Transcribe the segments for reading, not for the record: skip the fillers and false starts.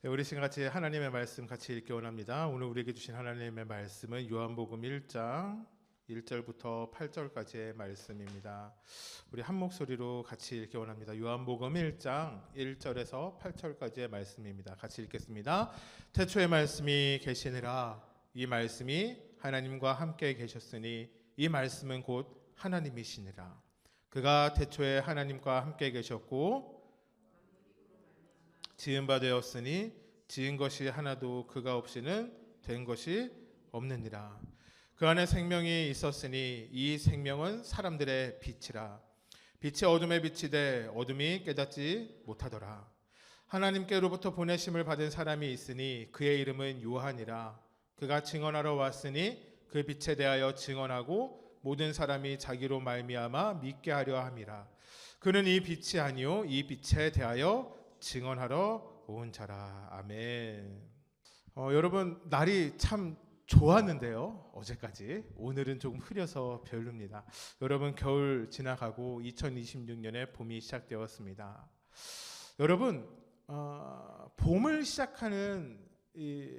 네, 우리 시간 같이 하나님의 말씀 같이 읽기 원합니다. 오늘 우리에게 주신 하나님의 말씀은 요한복음 1장 1절부터 8절까지의 말씀입니다. 우리 한 목소리로 같이 읽기 원합니다. 요한복음 1장 1절에서 8절까지의 말씀입니다. 같이 읽겠습니다. 태초에 말씀이 계시니라. 이 말씀이 하나님과 함께 계셨으니 이 말씀은 곧 하나님이시니라. 그가 태초에 하나님과 함께 계셨고 지은 바 되었으니 지은 것이 하나도 그가 없이는 된 것이 없느니라. 그 안에 생명이 있었으니 이 생명은 사람들의 빛이라. 빛이 어둠에 비치되 어둠이 깨닫지 못하더라. 하나님께로부터 보내심을 받은 사람이 있으니 그의 이름은 요한이라. 그가 증언하러 왔으니 그 빛에 대하여 증언하고 모든 사람이 자기로 말미암아 믿게 하려 함이라. 그는 이 빛이 아니요 이 빛에 대하여 증언하러 온 자라. 아멘. 여러분 날이 참 좋았는데요. 어제까지. 오늘은 조금 흐려서 별로입니다. 여러분 겨울 지나가고 2026년에 봄이 시작되었습니다. 여러분 봄을 시작하는 이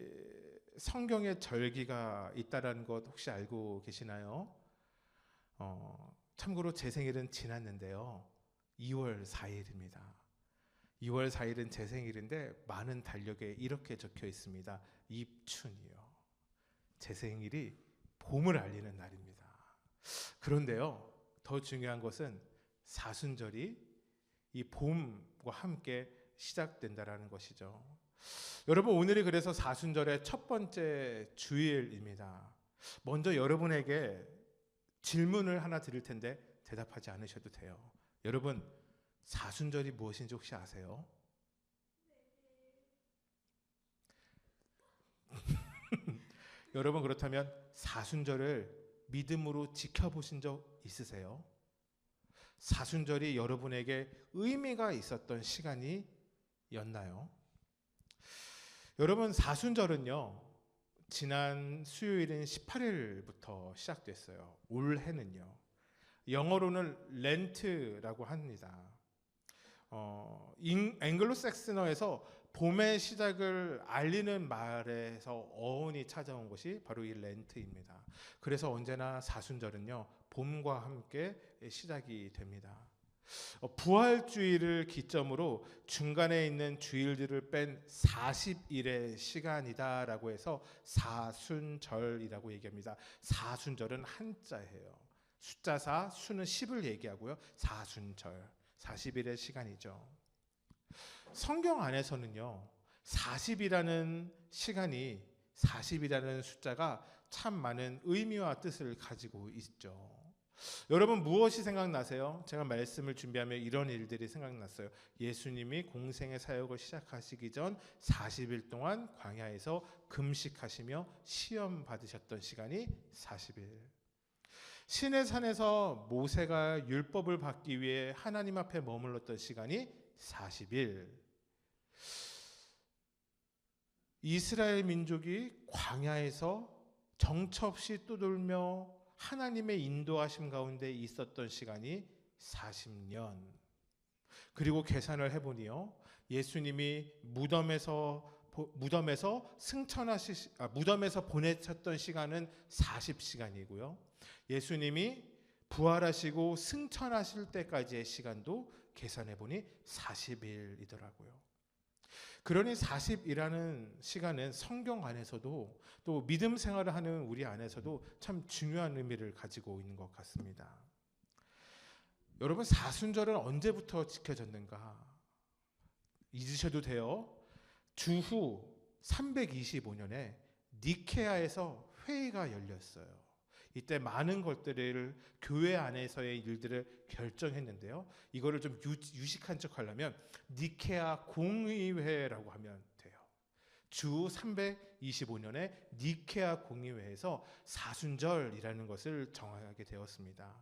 성경의 절기가 있다라는 것 혹시 알고 계시나요? 참고로 제 생일은 지났는데요. 2월 4일입니다. 2월 4일은 제 생일인데 많은 달력에 이렇게 적혀 있습니다. 입춘이요. 제 생일이 봄을 알리는 날입니다. 그런데요, 더 중요한 것은 사순절이 이 봄과 함께 시작된다라는 것이죠. 여러분 오늘이 그래서 사순절의 첫 번째 주일입니다. 먼저 여러분에게 질문을 하나 드릴 텐데 대답하지 않으셔도 돼요. 여러분 사순절이 무엇인지 혹시 아세요? 여러분 그렇다면 사순절을 믿음으로 지켜보신 적 있으세요? 사순절이 여러분에게 의미가 있었던 시간이었나요? 여러분 사순절은요 지난 수요일인 18일부터 시작됐어요. 올해는요 영어로는 렌트라고 합니다. 앵글로색스너에서 봄의 시작을 알리는 말에서 어원이 찾아온 것이 바로 이 렌트입니다. 그래서 언제나 사순절은요 봄과 함께 시작이 됩니다. 부활주일을 기점으로 중간에 있는 주일들을 뺀 40일의 시간이다라고 해서 사순절이라고 얘기합니다. 사순절은 한자예요. 숫자 4, 수는 10을 얘기하고요. 사순절 40일의 시간이죠. 성경 안에서는요 40이라는 시간이 40이라는 숫자가 참 많은 의미와 뜻을 가지고 있죠. 여러분 무엇이 생각나세요? 제가 말씀을 준비하며 이런 일들이 생각났어요. 예수님이 공생의 사역을 시작하시기 전 40일 동안 광야에서 금식하시며 시험 받으셨던 시간이 40일. 시내산에서 모세가 율법을 받기 위해 하나님 앞에 머물렀던 시간이 40일. 이스라엘 민족이 광야에서 정처 없이 떠돌며 하나님의 인도하심 가운데 있었던 시간이 40년. 그리고 계산을 해보니요 예수님이 무덤에서 보내셨던 시간은 40시간이고요. 예수님이 부활하시고 승천하실 때까지의 시간도 계산해보니 40일이더라고요. 그러니 40이라는 시간은 성경 안에서도 또 믿음 생활을 하는 우리 안에서도 참 중요한 의미를 가지고 있는 것 같습니다. 여러분 사순절은 언제부터 지켜졌는가? 잊으셔도 돼요. 주후 325년에 니케아에서 회의가 열렸어요. 이때 많은 것들을 교회 안에서의 일들을 결정했는데요. 이거를 좀 유식한 척 하려면 니케아 공의회라고 하면 돼요. 주 325년에 니케아 공의회에서 사순절이라는 것을 정하게 되었습니다.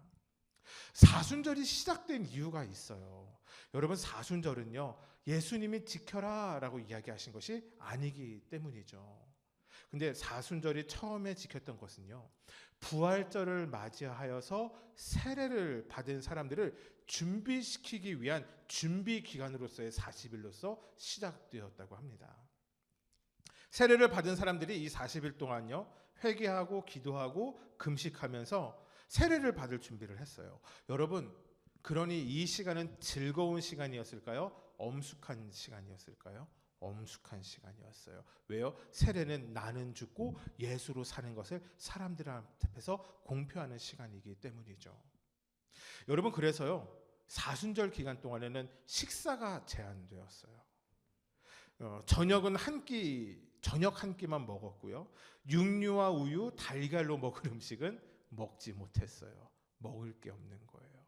사순절이 시작된 이유가 있어요. 여러분 사순절은요 예수님이 지켜라 라고 이야기하신 것이 아니기 때문이죠. 근데 사순절이 처음에 지켰던 것은요 부활절을 맞이하여서 세례를 받은 사람들을 준비시키기 위한 준비 기간으로서의 40일로서 시작되었다고 합니다. 세례를 받은 사람들이 이 40일 동안요 회개하고 기도하고 금식하면서 세례를 받을 준비를 했어요. 여러분, 그러니 이 시간은 즐거운 시간이었을까요? 엄숙한 시간이었을까요? 엄숙한 시간이었어요. 왜요? 세례는 나는 죽고 예수로 사는 것을 사람들 앞에서 공표하는 시간이기 때문이죠. 여러분, 그래서요 사순절 기간 동안에는 식사가 제한되었어요. 저녁은 저녁 한 끼만 먹었고요. 육류와 우유, 달걀로 먹은 음식은 먹지 못했어요. 먹을 게 없는 거예요.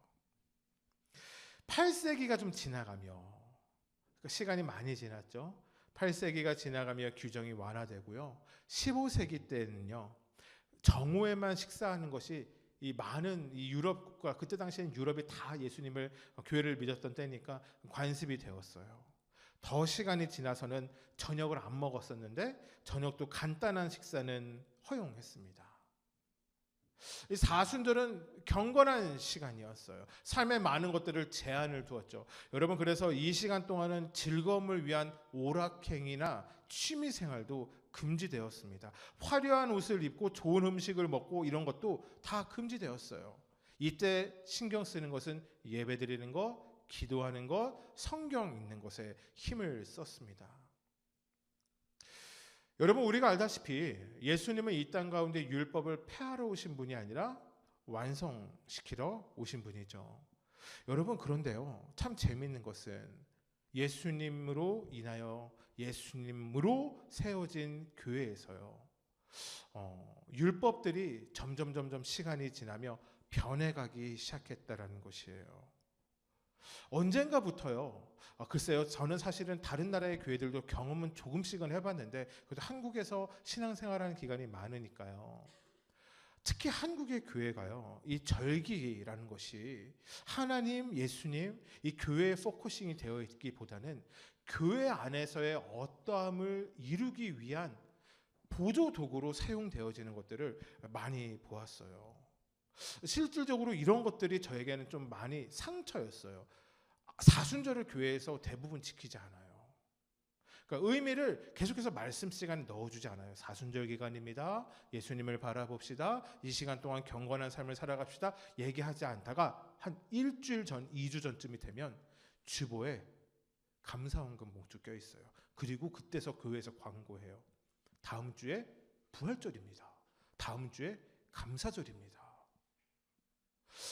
8세기가 좀 지나가며 시간이 많이 지났죠. 8세기가 지나가며 규정이 완화되고요. 15세기 때는요. 정오에만 식사하는 것이 이 많은 이 유럽 국가, 그때 당시에는 유럽이 다 예수님을 교회를 믿었던 때니까 관습이 되었어요. 더 시간이 지나서는 저녁을 안 먹었었는데 저녁도 간단한 식사는 허용했습니다. 이 사순절은 경건한 시간이었어요. 삶에 많은 것들을 제한을 두었죠. 여러분, 그래서 이 시간 동안은 즐거움을 위한 오락행위나 취미 생활도 금지되었습니다. 화려한 옷을 입고 좋은 음식을 먹고 이런 것도 다 금지되었어요. 이때 신경 쓰는 것은 예배드리는 것, 기도하는 것, 성경 읽는 것에 힘을 썼습니다. 여러분, 우리가 알다시피 예수님은 이 땅 가운데 율법을 폐하러 오신 분이 아니라 완성시키러 오신 분이죠. 여러분, 그런데요 참 재미있는 것은 예수님으로 인하여 예수님으로 세워진 교회에서요 율법들이 점점 시간이 지나며 변해가기 시작했다라는 것이에요. 언젠가부터요. 글쎄요, 저는 사실은 다른 나라의 교회들도 경험은 조금씩은 해봤는데 그래도 한국에서 신앙생활하는 기간이 많으니까요. 특히 한국의 교회가요, 이 절기라는 것이 하나님, 예수님, 이 교회에 포커싱이 되어 있기보다는 교회 안에서의 어떠함을 이루기 위한 보조 도구로 사용되어지는 것들을 많이 보았어요. 실질적으로 이런 것들이 저에게는 좀 많이 상처였어요. 사순절을 교회에서 대부분 지키지 않아요. 그러니까 의미를 계속해서 말씀 시간에 넣어주지 않아요. 사순절 기간입니다. 예수님을 바라봅시다. 이 시간 동안 경건한 삶을 살아갑시다. 얘기하지 않다가 한 일주일 전, 2주 전쯤이 되면 주보에 감사원금 봉투 껴 있어요. 그리고 그때서 교회에서 광고해요. 다음 주에 부활절입니다. 다음 주에 감사절입니다.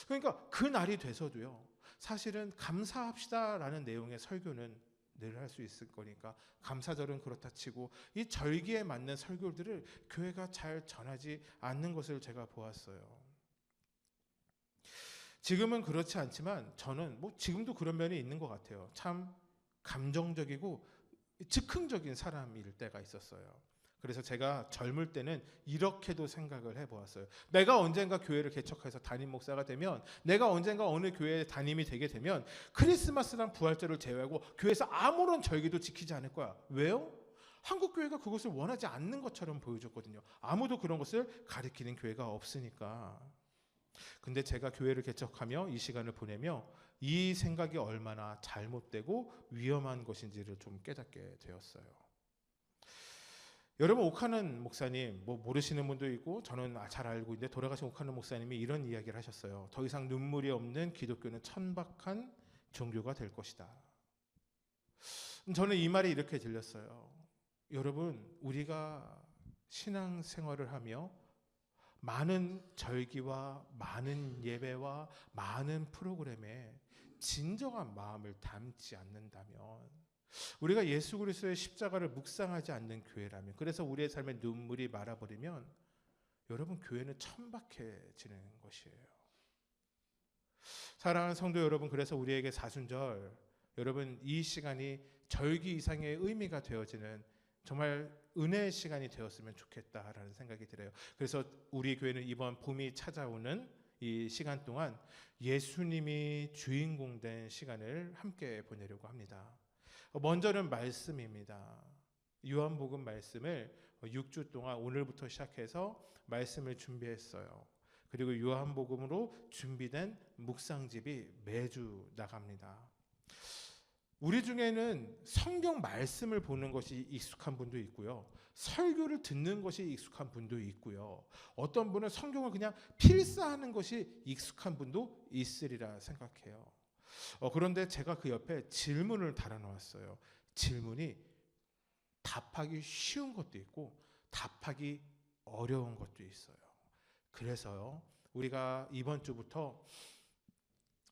그러니까 그 날이 돼서도요. 사실은 감사합시다라는 내용의 설교는 늘 할 수 있을 거니까 감사절은 그렇다 치고 이 절기에 맞는 설교들을 교회가 잘 전하지 않는 것을 제가 보았어요. 지금은 그렇지 않지만 저는 지금도 그런 면이 있는 것 같아요. 참 감정적이고 즉흥적인 사람일 때가 있었어요. 그래서 제가 젊을 때는 이렇게도 생각을 해보았어요. 내가 언젠가 교회를 개척해서 담임 목사가 되면, 내가 언젠가 어느 교회에 담임이 되게 되면 크리스마스랑 부활절을 제외하고 교회에서 아무런 절기도 지키지 않을 거야. 왜요? 한국 교회가 그것을 원하지 않는 것처럼 보여줬거든요. 아무도 그런 것을 가리키는 교회가 없으니까. 근데 제가 교회를 개척하며 이 시간을 보내며 이 생각이 얼마나 잘못되고 위험한 것인지를 좀 깨닫게 되었어요. 여러분, 오카는 목사님, 모르시는 분도 있고 저는 잘 알고 있는데, 돌아가신 오카는 목사님이 이런 이야기를 하셨어요. 더 이상 눈물이 없는 기독교는 천박한 종교가 될 것이다. 저는 이 말이 이렇게 들렸어요. 여러분, 우리가 신앙생활을 하며 많은 절기와 많은 예배와 많은 프로그램에 진정한 마음을 담지 않는다면, 우리가 예수 그리스도의 십자가를 묵상하지 않는 교회라면, 그래서 우리의 삶에 눈물이 말아버리면 여러분, 교회는 천박해지는 것이에요. 사랑하는 성도 여러분, 그래서 우리에게 사순절, 여러분 이 시간이 절기 이상의 의미가 되어지는 정말 은혜의 시간이 되었으면 좋겠다라는 생각이 들어요. 그래서 우리 교회는 이번 봄이 찾아오는 이 시간 동안 예수님이 주인공 된 시간을 함께 보내려고 합니다. 먼저는 말씀입니다. 요한복음 말씀을 6주 동안 오늘부터 시작해서 말씀을 준비했어요. 그리고 요한복음으로 준비된 묵상집이 매주 나갑니다. 우리 중에는 성경 말씀을 보는 것이 익숙한 분도 있고요. 설교를 듣는 것이 익숙한 분도 있고요. 어떤 분은 성경을 그냥 필사하는 것이 익숙한 분도 있으리라 생각해요. 그런데 제가 그 옆에 질문을 달아놓았어요. 질문이 답하기 쉬운 것도 있고 답하기 어려운 것도 있어요. 그래서요, 우리가 이번 주부터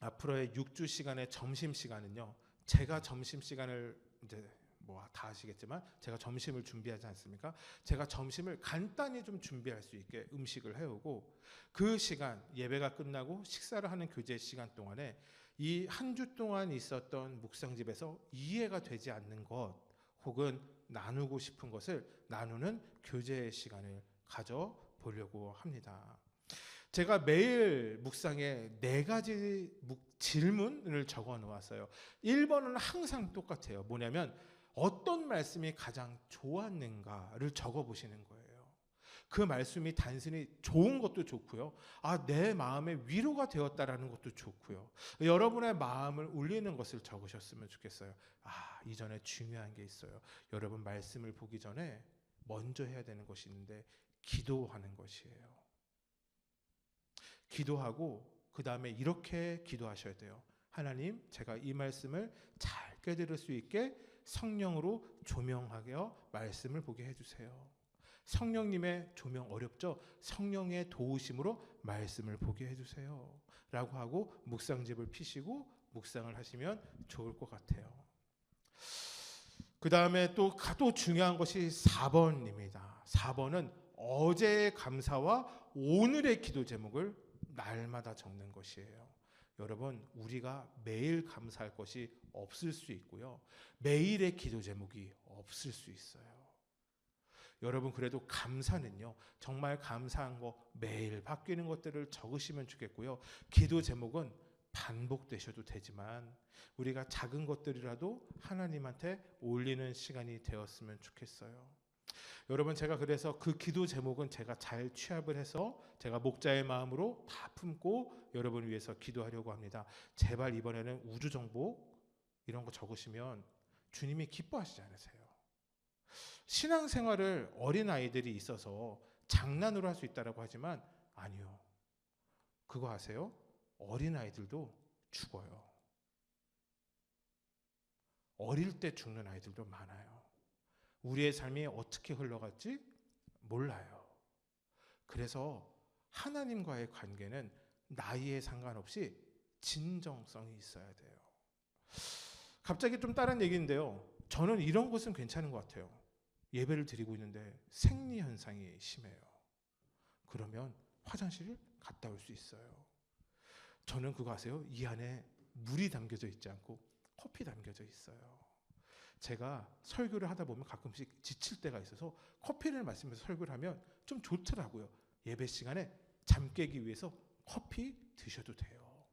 앞으로의 6주 시간의 점심 시간은요, 제가 점심 시간을 이제 뭐 다 아시겠지만 제가 점심을 준비하지 않습니까? 제가 점심을 간단히 좀 준비할 수 있게 음식을 해오고, 그 시간 예배가 끝나고 식사를 하는 교제 시간 동안에 이 한 주 동안 있었던 묵상집에서 이해가 되지 않는 것 혹은 나누고 싶은 것을 나누는 교제의 시간을 가져보려고 합니다. 제가 매일 묵상에 4가지 질문을 적어 놓았어요. 1번은 항상 똑같아요. 뭐냐면 어떤 말씀이 가장 좋았는가를 적어 보시는 거예요. 그 말씀이 단순히 좋은 것도 좋고요. 내 마음에 위로가 되었다라는 것도 좋고요. 여러분의 마음을 울리는 것을 적으셨으면 좋겠어요. 이전에 중요한 게 있어요. 여러분 말씀을 보기 전에 먼저 해야 되는 것이 있는데 기도하는 것이에요. 기도하고 그 다음에 이렇게 기도하셔야 돼요. 하나님, 제가 이 말씀을 잘 깨달을 수 있게 성령으로 조명하여 말씀을 보게 해주세요. 성령님의 조명 어렵죠? 성령의 도우심으로 말씀을 보게 해주세요 라고 하고 묵상집을 피시고 묵상을 하시면 좋을 것 같아요. 그 다음에 또 중요한 것이 4번입니다. 4번은 어제의 감사와 오늘의 기도 제목을 날마다 적는 것이에요. 여러분, 우리가 매일 감사할 것이 없을 수 있고요. 매일의 기도 제목이 없을 수 있어요. 여러분, 그래도 감사는요, 정말 감사한 거 매일 바뀌는 것들을 적으시면 좋겠고요. 기도 제목은 반복되셔도 되지만 우리가 작은 것들이라도 하나님한테 올리는 시간이 되었으면 좋겠어요. 여러분, 제가 그래서 그 기도 제목은 제가 잘 취합을 해서 제가 목자의 마음으로 다 품고 여러분을 위해서 기도하려고 합니다. 제발 이번에는 우주정복 이런 거 적으시면 주님이 기뻐하시지 않으세요? 신앙생활을 어린아이들이 있어서 장난으로 할 수 있다고 하지만 아니요. 그거 아세요? 어린아이들도 죽어요. 어릴 때 죽는 아이들도 많아요. 우리의 삶이 어떻게 흘러갈지 몰라요. 그래서 하나님과의 관계는 나이에 상관없이 진정성이 있어야 돼요. 갑자기 좀 다른 얘기인데요. 저는 이런 것은 괜찮은 것 같아요. 예배를 드리고 있는데 생리 현상이 심해요. 그러면 화장실을 갔다 올 수 있어요. 저는 그거 아세요? 이 안에 물이 담겨져 있지 않고 커피 담겨져 있어요. 제가 설교를 하다 보면 가끔씩 지칠 때가 있어서 커피를 마시면서 설교를 하면 좀 좋더라고요. 예배 시간에 잠 깨기 위해서 커피 드셔도 돼요.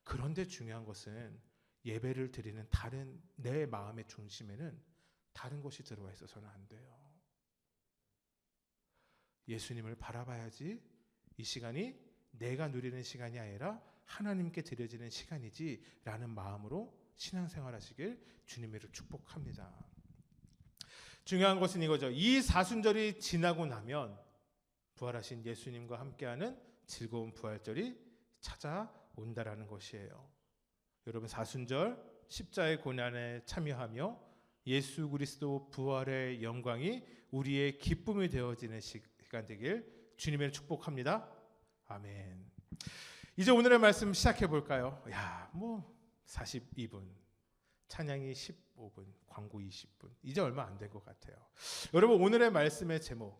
그런데 중요한 것은 예배를 드리는 다른 내 마음의 중심에는 다른 것이 들어와 있어서는 안 돼요. 예수님을 바라봐야지 이 시간이 내가 누리는 시간이 아니라 하나님께 드려지는 시간이지 라는 마음으로 신앙생활 하시길 주님으로 축복합니다. 중요한 것은 이거죠. 이 사순절이 지나고 나면 부활하신 예수님과 함께하는 즐거운 부활절이 찾아온다라는 것이에요. 여러분, 사순절 십자의 고난에 참여하며 예수 그리스도 부활의 영광이 우리의 기쁨이 되어지는 시간 되길 주님을 축복합니다. 아멘. 이제 오늘의 말씀 시작해 볼까요? 42분, 찬양이 15분, 광고 20분. 이제 얼마 안 된 것 같아요. 여러분, 오늘의 말씀의 제목이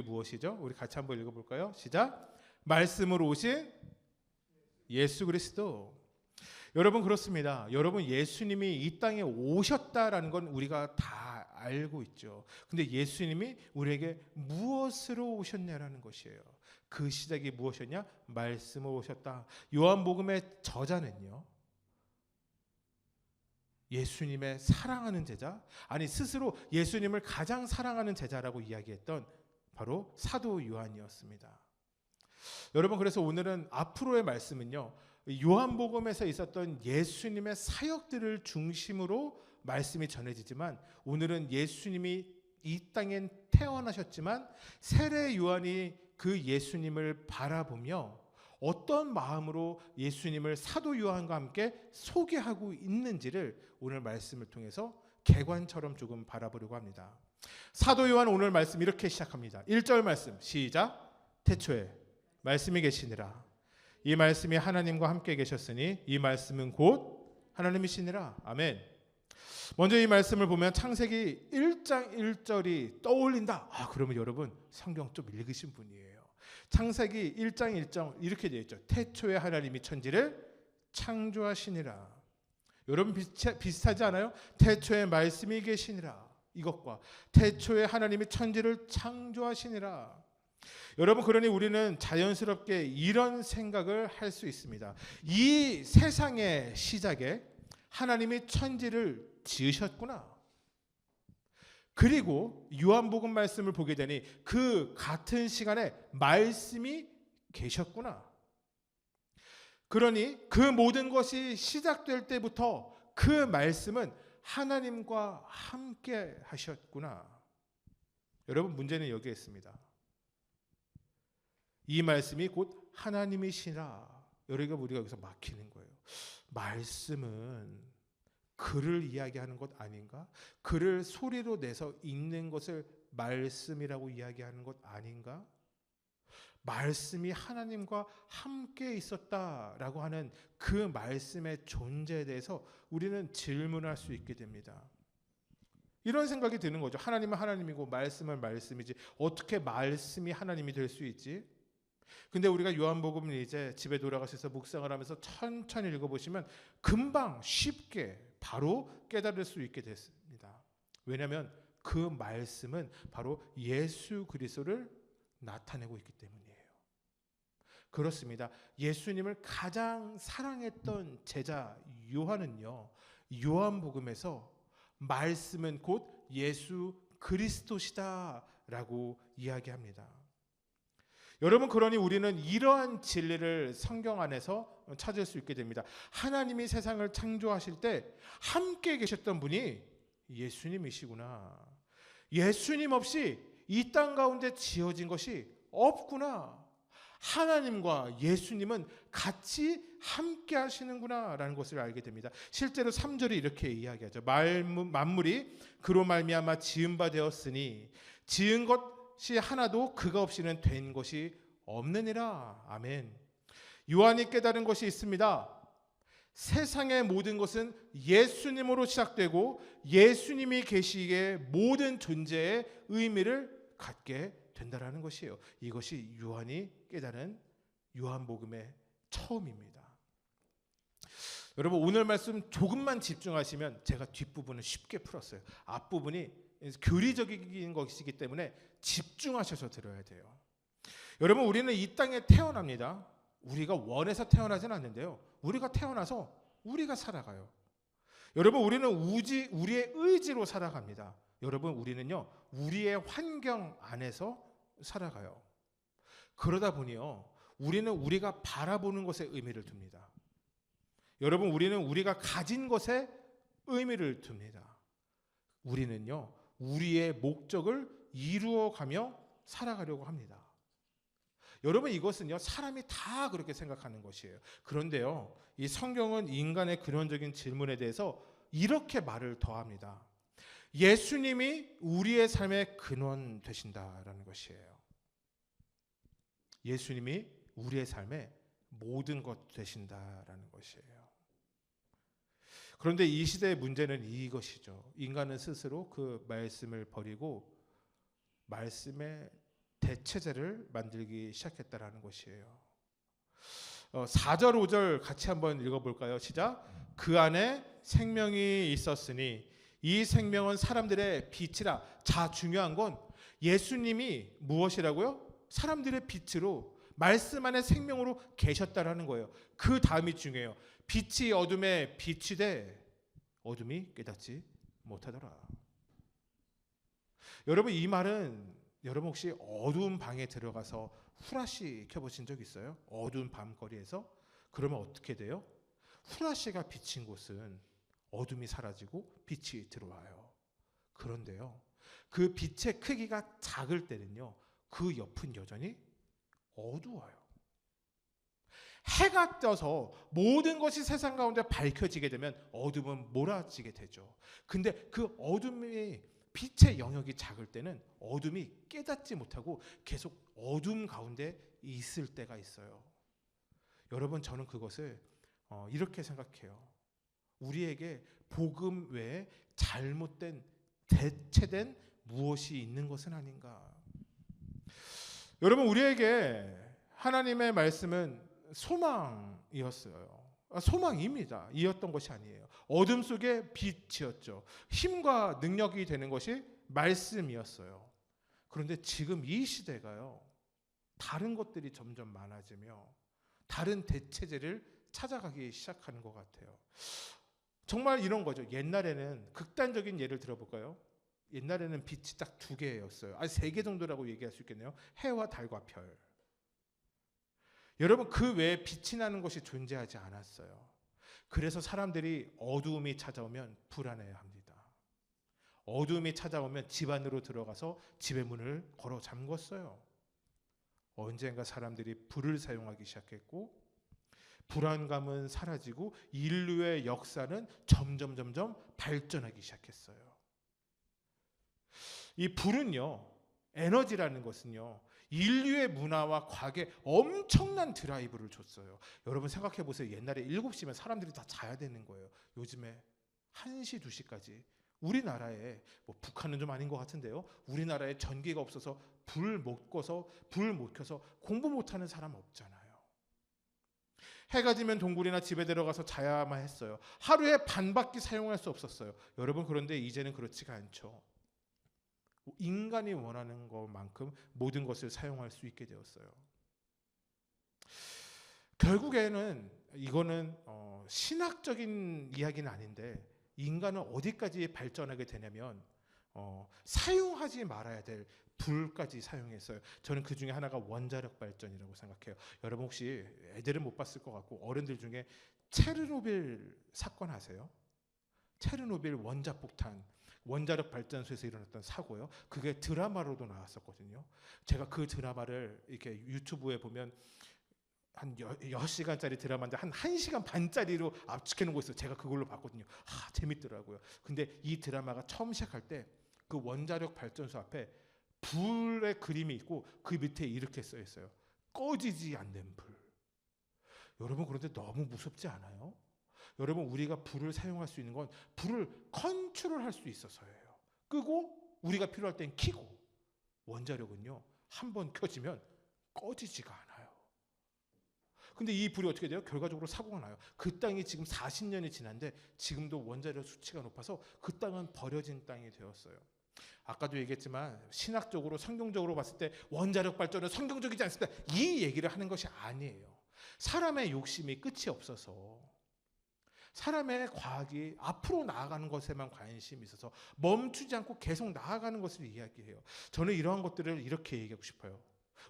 무엇이죠? 우리 같이 한번 읽어볼까요? 시작. 말씀으로 오신 예수 그리스도. 여러분, 그렇습니다. 여러분, 예수님이 이 땅에 오셨다라는 건 우리가 다 알고 있죠. 근데 예수님이 우리에게 무엇으로 오셨냐라는 것이에요. 그 시작이 무엇이었냐? 말씀으로 오셨다. 요한복음의 저자는요, 예수님의 사랑하는 제자, 스스로 예수님을 가장 사랑하는 제자라고 이야기했던 바로 사도 요한이었습니다. 여러분, 그래서 오늘은 앞으로의 말씀은요, 요한복음에서 있었던 예수님의 사역들을 중심으로 말씀이 전해지지만, 오늘은 예수님이 이 땅엔 태어나셨지만 세례 요한이 그 예수님을 바라보며 어떤 마음으로 예수님을 사도 요한과 함께 소개하고 있는지를 오늘 말씀을 통해서 객관처럼 조금 바라보려고 합니다. 사도 요한 오늘 말씀 이렇게 시작합니다. 1절 말씀 시작. 태초에 말씀이 계시니라. 이 말씀이 하나님과 함께 계셨으니 이 말씀은 곧 하나님이시니라. 아멘. 먼저 이 말씀을 보면 창세기 1장 1절이 떠올린다. 그러면 여러분 성경 좀 읽으신 분이에요. 창세기 1장 1절 이렇게 되어 있죠. 태초에 하나님이 천지를 창조하시니라. 여러분 비슷하지 않아요? 태초에 말씀이 계시니라. 이것과 태초에 하나님이 천지를 창조하시니라. 여러분, 그러니 우리는 자연스럽게 이런 생각을 할 수 있습니다. 이 세상의 시작에 하나님이 천지를 지으셨구나. 그리고 요한복음 말씀을 보게 되니 그 같은 시간에 말씀이 계셨구나. 그러니 그 모든 것이 시작될 때부터 그 말씀은 하나님과 함께 하셨구나. 여러분, 문제는 여기에 있습니다. 이 말씀이 곧 하나님이시라. 우리가 여기서 막히는 거예요. 말씀은 글을 이야기하는 것 아닌가? 글을 소리로 내서 읽는 것을 말씀이라고 이야기하는 것 아닌가? 말씀이 하나님과 함께 있었다라고 하는 그 말씀의 존재에 대해서 우리는 질문할 수 있게 됩니다. 이런 생각이 드는 거죠. 하나님은 하나님이고 말씀은 말씀이지 어떻게 말씀이 하나님이 될 수 있지? 근데 우리가 요한복음을 이제 집에 돌아가셔서 묵상을 하면서 천천히 읽어보시면 금방 쉽게 바로 깨달을 수 있게 됐습니다. 왜냐하면 그 말씀은 바로 예수 그리스도를 나타내고 있기 때문이에요. 그렇습니다. 예수님을 가장 사랑했던 제자 요한은요, 요한복음에서 말씀은 곧 예수 그리스도시다라고 이야기합니다. 여러분, 그러니 우리는 이러한 진리를 성경 안에서 찾을 수 있게 됩니다. 하나님이 세상을 창조하실 때 함께 계셨던 분이 예수님이시구나. 예수님 없이 이 땅 가운데 지어진 것이 없구나. 하나님과 예수님은 같이 함께 하시는구나 라는 것을 알게 됩니다. 실제로 3절이 이렇게 이야기하죠. 만물이 그로 말미암아 지은 바 되었으니 지은 것이 하나도 그가 없이는 된 것이 없느니라. 아멘. 요한이 깨달은 것이 있습니다. 세상의 모든 것은 예수님으로 시작되고 예수님이 계시기에 모든 존재의 의미를 갖게 된다라는 것이에요. 이것이 요한이 깨달은 요한복음의 처음입니다. 여러분, 오늘 말씀 조금만 집중하시면 제가 뒷부분을 쉽게 풀었어요. 앞부분이 교리적인 것이기 때문에 집중하셔서 들어야 돼요. 여러분, 우리는 이 땅에 태어납니다. 우리가 원해서 태어나진 않는데요. 우리가 태어나서 우리가 살아가요. 여러분, 우리는 우리의 의지로 살아갑니다. 여러분, 우리는요, 우리의 환경 안에서 살아가요. 그러다 보니요, 우리는 우리가 바라보는 것에 의미를 둡니다. 여러분, 우리는 우리가 가진 것에 의미를 둡니다. 우리는요, 우리의 목적을 이루어가며 살아가려고 합니다. 여러분, 이것은요, 사람이 다 그렇게 생각하는 것이에요. 그런데요, 이 성경은 인간의 근원적인 질문에 대해서 이렇게 말을 더합니다. 예수님이 우리의 삶의 근원 되신다라는 것이에요. 예수님이 우리의 삶의 모든 것 되신다라는 것이에요. 그런데 이 시대의 문제는 이것이죠. 인간은 스스로 그 말씀을 버리고 말씀의 대체제를 만들기 시작했다라는 것이에요. 4절 5절 같이 한번 읽어볼까요? 시작. 그 안에 생명이 있었으니 이 생명은 사람들의 빛이라. 자, 중요한 건 예수님이 무엇이라고요? 사람들의 빛으로, 말씀 안에 생명으로 계셨다라는 거예요. 그 다음이 중요해요. 빛이 어둠에 비추되 어둠이 깨닫지 못하더라. 여러분, 이 말은 여러분 혹시 어두운 방에 들어가서 후라시 켜보신 적 있어요? 어두운 밤거리에서? 그러면 어떻게 돼요? 후라시가 비친 곳은 어둠이 사라지고 빛이 들어와요. 그런데요, 그 빛의 크기가 작을 때는요, 그 옆은 여전히 어두워요. 해가 떠서 모든 것이 세상 가운데 밝혀지게 되면 어둠은 몰아지게 되죠. 근데 그 어둠이 빛의 영역이 작을 때는 어둠이 깨닫지 못하고 계속 어둠 가운데 있을 때가 있어요. 여러분, 저는 그것을 이렇게 생각해요. 우리에게 복음 외에 잘못된, 대체된 무엇이 있는 것은 아닌가. 여러분, 우리에게 하나님의 말씀은 소망이었어요. 소망입니다. 이었던 것이 아니에요. 어둠 속에 빛이었죠. 힘과 능력이 되는 것이 말씀이었어요. 그런데 지금 이 시대가요, 다른 것들이 점점 많아지며 다른 대체제를 찾아가기 시작하는 것 같아요. 정말 이런 거죠. 옛날에는 극단적인 예를 들어볼까요? 옛날에는 빛이 딱 2개였어요. 3개 정도라고 얘기할 수 있겠네요. 해와 달과 별. 여러분, 그 외에 빛이 나는 것이 존재하지 않았어요. 그래서 사람들이 어두움이 찾아오면 불안해합니다. 어두움이 찾아오면 집 안으로 들어가서 집의 문을 걸어 잠궜어요. 언젠가 사람들이 불을 사용하기 시작했고, 불안감은 사라지고 인류의 역사는 점점 발전하기 시작했어요. 이 불은요, 에너지라는 것은요, 인류의 문화와 과거에 엄청난 드라이브를 줬어요. 여러분 생각해 보세요. 옛날에 7시면 사람들이 다 자야 되는 거예요. 요즘에 1시, 2시까지. 우리나라에, 북한은 좀 아닌 것 같은데요, 우리나라에 전기가 없어서 불 못 켜서 공부 못하는 사람 없잖아요. 해가 지면 동굴이나 집에 들어가서 자야만 했어요. 하루에 반밖에 사용할 수 없었어요. 여러분, 그런데 이제는 그렇지가 않죠. 인간이 원하는 것만큼 모든 것을 사용할 수 있게 되었어요. 결국에는 이거는 신학적인 이야기는 아닌데, 인간은 어디까지 발전하게 되냐면 사용하지 말아야 될 불까지 사용했어요. 저는 그 중에 하나가 원자력 발전이라고 생각해요. 여러분 혹시 애들은 못 봤을 것 같고 어른들 중에 체르노빌 사건 아세요? 체르노빌 원자폭탄, 원자력 발전소에서 일어났던 사고요. 그게 드라마로도 나왔었거든요. 제가 그 드라마를 이렇게 유튜브에 보면 한 10시간짜리 드라마인데 한 1시간 반짜리로 압축해 놓은 거 있어요. 제가 그걸로 봤거든요. 재밌더라고요. 근데 이 드라마가 처음 시작할 때 그 원자력 발전소 앞에 불의 그림이 있고 그 밑에 이렇게 써 있어요. 꺼지지 않는 불. 여러분, 그런데 너무 무섭지 않아요? 여러분, 우리가 불을 사용할 수 있는 건 불을 컨트롤할 수 있어서예요. 끄고 우리가 필요할 땐 켜고. 원자력은요, 한번 켜지면 꺼지지가 않아요. 근데 이 불이 어떻게 돼요? 결과적으로 사고가 나요. 그 땅이 지금 40년이 지났는데 지금도 원자력 수치가 높아서 그 땅은 버려진 땅이 되었어요. 아까도 얘기했지만 신학적으로, 성경적으로 봤을 때 원자력 발전은 성경적이지 않습니다. 이 얘기를 하는 것이 아니에요. 사람의 욕심이 끝이 없어서, 사람의 과학이 앞으로 나아가는 것에만 관심이 있어서 멈추지 않고 계속 나아가는 것을 이야기해요. 저는 이러한 것들을 이렇게 얘기하고 싶어요.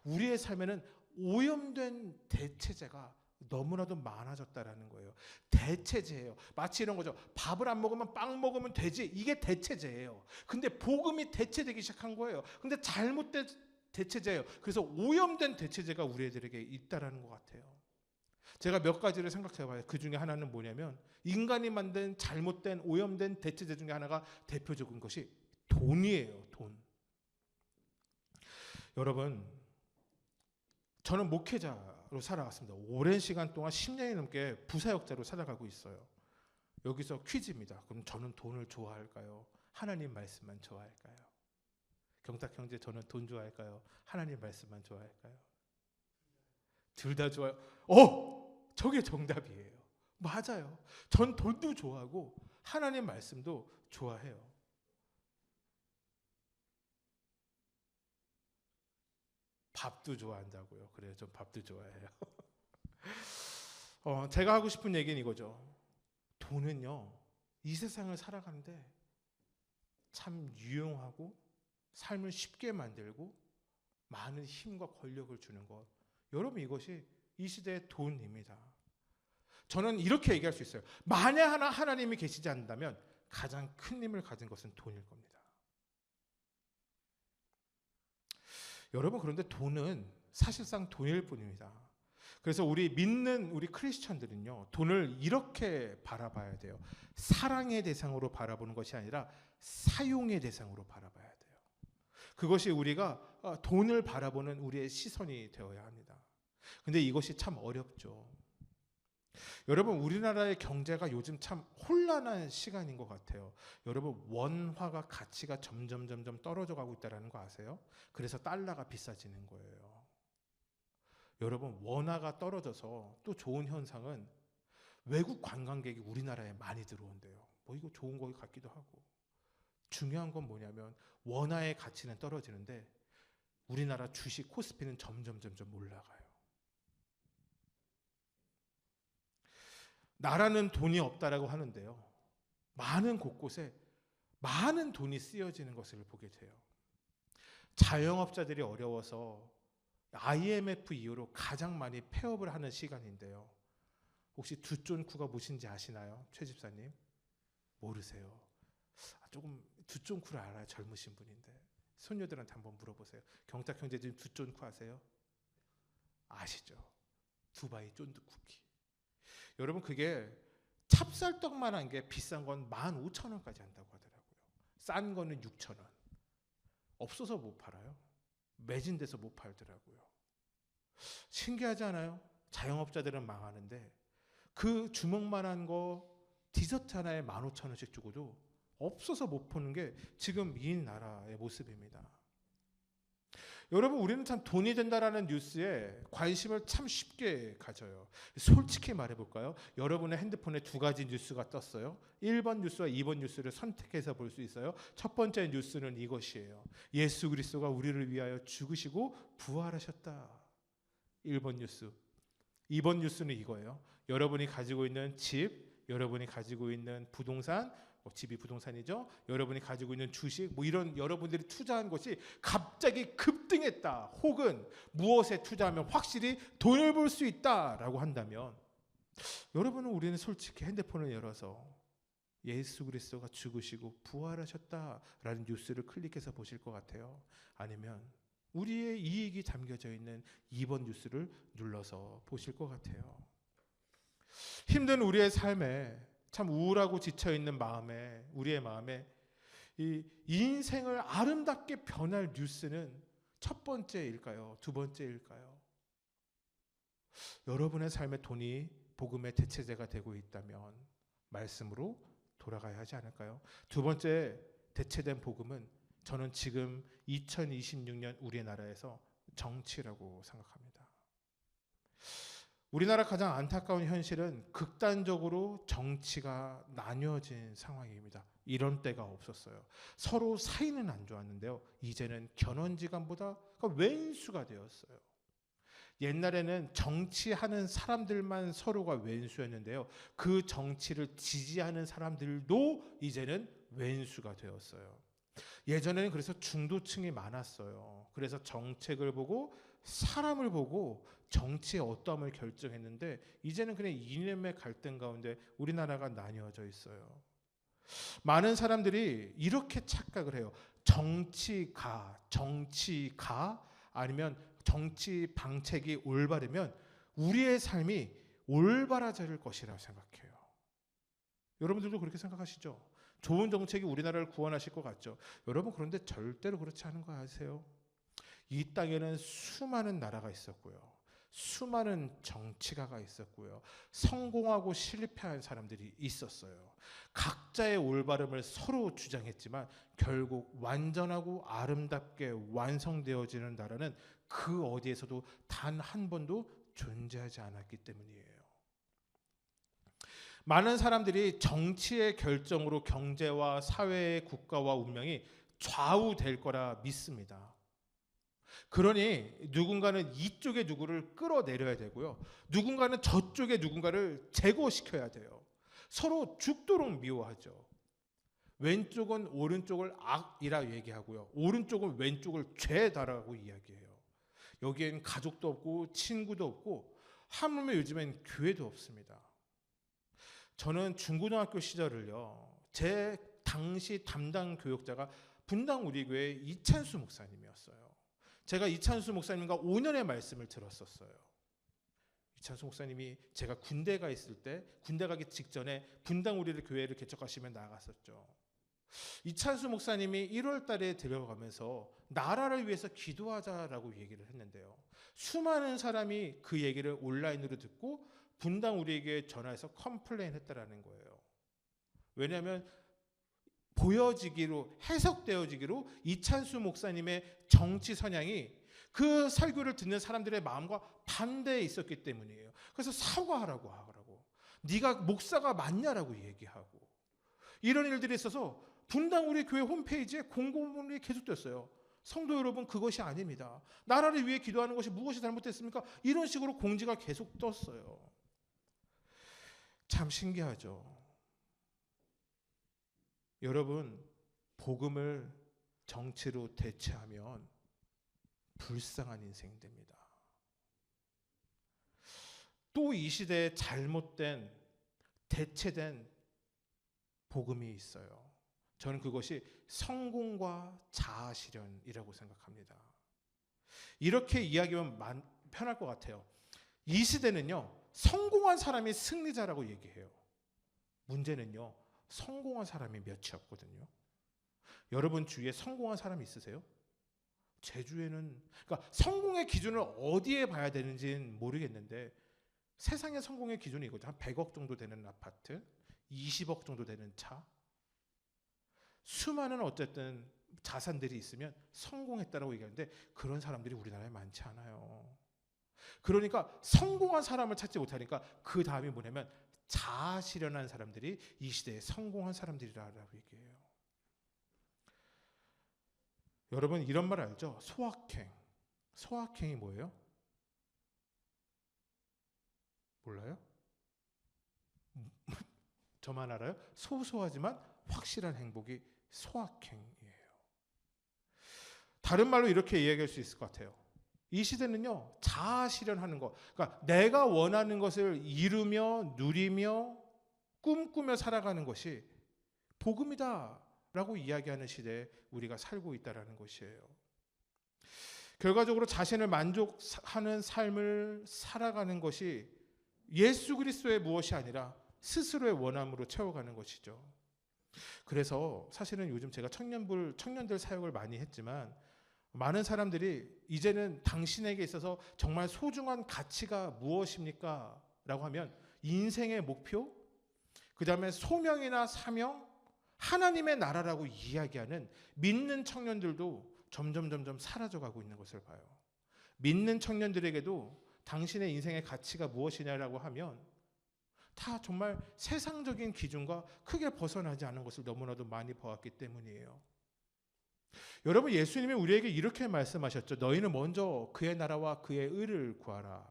우리의 삶에는 오염된 대체제가 너무나도 많아졌다라는 거예요. 대체제예요. 마치 이런 거죠. 밥을 안 먹으면 빵 먹으면 되지. 이게 대체제예요. 근데 복음이 대체되기 시작한 거예요. 근데 잘못된 대체제예요. 그래서 오염된 대체제가 우리 애들에게 있다라는 것 같아요. 제가 몇 가지를 생각해 봐요. 그 중에 하나는 뭐냐면, 인간이 만든 잘못된 오염된 대체제 중에 하나가, 대표적인 것이 돈이에요. 돈. 여러분, 저는 목회자로 살아왔습니다. 오랜 시간 동안 10년이 넘게 부사역자로 살아가고 있어요. 여기서 퀴즈입니다. 그럼 저는 돈을 좋아할까요? 하나님 말씀만 좋아할까요? 경탁 형제, 저는 돈 좋아할까요? 하나님 말씀만 좋아할까요? 둘 다 좋아요. 저게 정답이에요. 맞아요. 전 돈도 좋아하고 하나님 말씀도 좋아해요. 밥도 좋아한다고요. 그래요. 전 밥도 좋아해요. 제가 하고 싶은 얘기는 이거죠. 돈은요, 이 세상을 살아가는데 참 유용하고 삶을 쉽게 만들고 많은 힘과 권력을 주는 것. 여러분, 이것이 이 시대의 돈입니다. 저는 이렇게 얘기할 수 있어요. 만약 하나님이 계시지 않는다면 가장 큰 힘을 가진 것은 돈일 겁니다. 여러분, 그런데 돈은 사실상 돈일 뿐입니다. 그래서 우리 믿는 우리 크리스천들은요, 돈을 이렇게 바라봐야 돼요. 사랑의 대상으로 바라보는 것이 아니라 사용의 대상으로 바라봐야 돼요. 그것이 우리가 돈을 바라보는 우리의 시선이 되어야 합니다. 근데 이것이 참 어렵죠. 여러분, 우리나라의 경제가 요즘 참 혼란한 시간인 것 같아요. 여러분, 원화가 가치가 점점 떨어져 가고 있다는 거 아세요? 그래서 달러가 비싸지는 거예요. 여러분, 원화가 떨어져서 또 좋은 현상은 외국 관광객이 우리나라에 많이 들어온대요. 뭐 이거 좋은 거 같기도 하고. 중요한 건 뭐냐면 원화의 가치는 떨어지는데 우리나라 주식 코스피는 점점 올라가요. 나라는 돈이 없다라고 하는데요, 많은 곳곳에 많은 돈이 쓰여지는 것을 보게 돼요. 자영업자들이 어려워서 IMF 이후로 가장 많이 폐업을 하는 시간인데요. 혹시 두존쿠가 무엇인지 아시나요? 최 집사님? 모르세요. 조금 두존쿠를 알아요. 젊으신 분인데. 손녀들한테 한번 물어보세요. 경탁 형제님 두존쿠 아세요? 아시죠? 두바이 쫀득 쿠키. 여러분, 그게 찹쌀떡만 한 게 비싼 건 15,000원까지 한다고 하더라고요. 싼 거는 6,000원. 없어서 못 팔아요. 매진돼서 못 팔더라고요. 신기하지 않아요? 자영업자들은 망하는데 그 주먹만한 거 디저트 하나에 15,000원씩 주고도 없어서 못 파는 게 지금 이 나라의 모습입니다. 여러분, 우리는 참 돈이 된다라는 뉴스에 관심을 참 쉽게 가져요. 솔직히 말해볼까요? 여러분의 핸드폰에 두 가지 뉴스가 떴어요. 1번 뉴스와 2번 뉴스를 선택해서 볼 수 있어요. 첫 번째 뉴스는 이것이에요. 예수 그리스도가 우리를 위하여 죽으시고 부활하셨다. 1번 뉴스. 2번 뉴스는 이거예요. 여러분이 가지고 있는 집, 여러분이 가지고 있는 부동산, 집이 부동산이죠. 여러분이 가지고 있는 주식, 이런 여러분들이 투자한 것이 갑자기 급등했다. 혹은 무엇에 투자하면 확실히 돈을 벌 수 있다라고 한다면 여러분은, 우리는 솔직히 핸드폰을 열어서 예수 그리스도가 죽으시고 부활하셨다라는 뉴스를 클릭해서 보실 것 같아요? 아니면 우리의 이익이 담겨져 있는 2번 뉴스를 눌러서 보실 것 같아요? 힘든 우리의 삶에 참 우울하고 지쳐있는 마음에, 우리의 마음에 이 인생을 아름답게 변할 뉴스는 첫 번째일까요? 두 번째일까요? 여러분의 삶의 돈이 복음의 대체제가 되고 있다면 말씀으로 돌아가야 하지 않을까요? 두 번째 대체된 복음은 저는 지금 2026년 우리나라에서 정치라고 생각합니다. 우리나라 가장 안타까운 현실은 극단적으로 정치가 나뉘어진 상황입니다. 이런 때가 없었어요. 서로 사이는 안 좋았는데요, 이제는 견원지간보다 왼수가 되었어요. 옛날에는 정치하는 사람들만 서로가 왼수였는데요, 그 정치를 지지하는 사람들도 이제는 왼수가 되었어요. 예전에는 그래서 중도층이 많았어요. 그래서 정책을 보고 사람을 보고 정치의 어떠함을 결정했는데 이제는 그냥 이념의 갈등 가운데 우리나라가 나뉘어져 있어요. 많은 사람들이 이렇게 착각을 해요. 정치가 아니면 정치 방책이 올바르면 우리의 삶이 올바라질 것이라고 생각해요. 여러분들도 그렇게 생각하시죠? 좋은 정책이 우리나라를 구원하실 것 같죠? 여러분, 그런데 절대로 그렇지 않은 거 아세요? 이 땅에는 수많은 나라가 있었고요, 수많은 정치가가 있었고요, 성공하고 실패한 사람들이 있었어요. 각자의 올바름을 서로 주장했지만 결국 완전하고 아름답게 완성되어지는 나라는 그 어디에서도 단 한 번도 존재하지 않았기 때문이에요. 많은 사람들이 정치의 결정으로 경제와 사회의 국가와 운명이 좌우될 거라 믿습니다. 그러니 누군가는 이쪽에 누구를 끌어내려야 되고요, 누군가는 저쪽에 누군가를 제거시켜야 돼요. 서로 죽도록 미워하죠. 왼쪽은 오른쪽을 악이라 얘기하고요, 오른쪽은 왼쪽을 죄다라고 이야기해요. 여기엔 가족도 없고 친구도 없고 하물며 요즘엔 교회도 없습니다. 저는 중고등학교 시절을요, 제 당시 담당 교역자가 분당 우리 교회 이찬수 목사님이었어요. 제가 이찬수 목사님과 5년의 말씀을 들었었어요. 이찬수 목사님이 제가 군대가 있을 때, 군대 가기 직전에 분당 우리를 교회를 개척하시며 나갔었죠. 이찬수 목사님이 1월 달에 들어가면서 나라를 위해서 기도하자라고 얘기를 했는데요. 수많은 사람이 그 얘기를 온라인으로 듣고 분당 우리에게 전화해서 컴플레인 했다라는 거예요. 왜냐하면 보여지기로, 해석되어지기로 이찬수 목사님의 정치 선양이 그 설교를 듣는 사람들의 마음과 반대에 있었기 때문이에요. 그래서 사과하라고 하라고, 네가 목사가 맞냐라고 얘기하고, 이런 일들이 있어서 분당 우리 교회 홈페이지에 공고문이 계속됐어요. 성도 여러분, 그것이 아닙니다. 나라를 위해 기도하는 것이 무엇이 잘못됐습니까? 이런 식으로 공지가 계속 떴어요. 참 신기하죠. 여러분, 복음을 정치로 대체하면 불쌍한 인생이 됩니다. 또 이 시대에 잘못된, 대체된 복음이 있어요. 저는 그것이 성공과 자아실현이라고 생각합니다. 이렇게 이야기하면 편할 것 같아요. 이 시대는요, 성공한 사람이 승리자라고 얘기해요. 문제는요, 성공한 사람이 몇이 없거든요. 여러분 주위에 성공한 사람이 있으세요? 제 주위에는, 그러니까 성공의 기준을 어디에 봐야 되는지는 모르겠는데, 세상의 성공의 기준이 이거죠. 한 100억 정도 되는 아파트, 20억 정도 되는 차, 수많은 어쨌든 자산들이 있으면 성공했다라고 얘기하는데, 그런 사람들이 우리나라에 많지 않아요. 그러니까 성공한 사람을 찾지 못하니까 그 다음이 뭐냐면 자아실현한 사람들이 이 시대에 성공한 사람들이라고 얘기해요. 여러분 이런 말 알죠? 소확행. 소확행이 뭐예요? 몰라요? 저만 알아요? 소소하지만 확실한 행복이 소확행이에요. 다른 말로 이렇게 이야기할 수 있을 것 같아요. 이 시대는요, 자아 실현하는 것, 그러니까 내가 원하는 것을 이루며 누리며 꿈꾸며 살아가는 것이 복음이다라고 이야기하는 시대에 우리가 살고 있다라는 것이에요. 결과적으로 자신을 만족하는 삶을 살아가는 것이 예수 그리스도의 무엇이 아니라 스스로의 원함으로 채워가는 것이죠. 그래서 사실은 요즘 제가 청년들 사역을 많이 했지만, 많은 사람들이 이제는 당신에게 있어서 정말 소중한 가치가 무엇입니까? 라고 하면 인생의 목표, 그 다음에 소명이나 사명, 하나님의 나라라고 이야기하는 믿는 청년들도 점점 사라져가고 있는 것을 봐요. 믿는 청년들에게도 당신의 인생의 가치가 무엇이냐라고 하면 다 정말 세상적인 기준과 크게 벗어나지 않은 것을 너무나도 많이 보았기 때문이에요. 여러분, 예수님이 우리에게 이렇게 말씀하셨죠. 너희는 먼저 그의 나라와 그의 의를 구하라.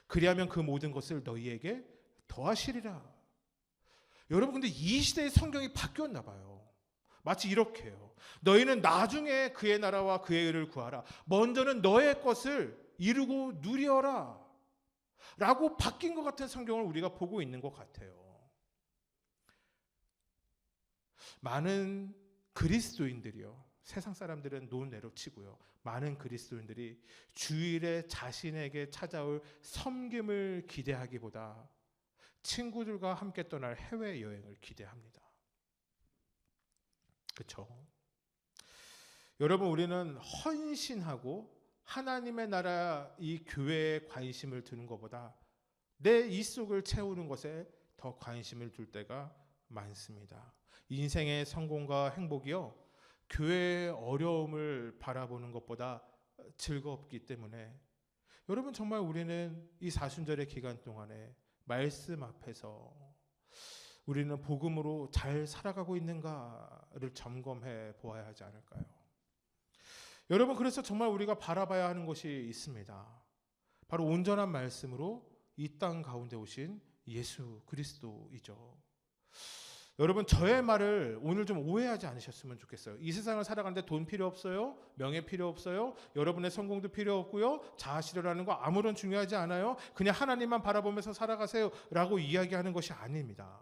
그리하면 그 모든 것을 너희에게 더하시리라. 여러분, 근데 이 시대의 성경이 바뀌었나 봐요. 마치 이렇게요. 너희는 나중에 그의 나라와 그의 의를 구하라. 먼저는 너의 것을 이루고 누리어라. 라고 바뀐 것 같은 성경을 우리가 보고 있는 것 같아요. 많은 그리스도인들이요, 세상 사람들은 논외로 치고요, 많은 그리스도인들이 주일에 자신에게 찾아올 섬김을 기대하기보다 친구들과 함께 떠날 해외여행을 기대합니다. 그렇죠? 여러분, 우리는 헌신하고 하나님의 나라, 이 교회에 관심을 두는 것보다 내 입속을 채우는 것에 더 관심을 둘 때가 많습니다. 인생의 성공과 행복이요, 교회의 어려움을 바라보는 것보다 즐겁기 때문에 여러분, 정말 우리는 이 사순절의 기간 동안에 말씀 앞에서 우리는 복음으로 잘 살아가고 있는가를 점검해 보아야 하지 않을까요? 여러분, 그래서 정말 우리가 바라봐야 하는 것이 있습니다. 바로 온전한 말씀으로 이 땅 가운데 오신 예수 그리스도이죠. 여러분 저의 말을 오늘 좀 오해하지 않으셨으면 좋겠어요. 이 세상을 살아가는데 돈 필요 없어요. 명예 필요 없어요. 여러분의 성공도 필요 없고요. 자아 실현하는 거 아무런 중요하지 않아요. 그냥 하나님만 바라보면서 살아가세요 라고 이야기하는 것이 아닙니다.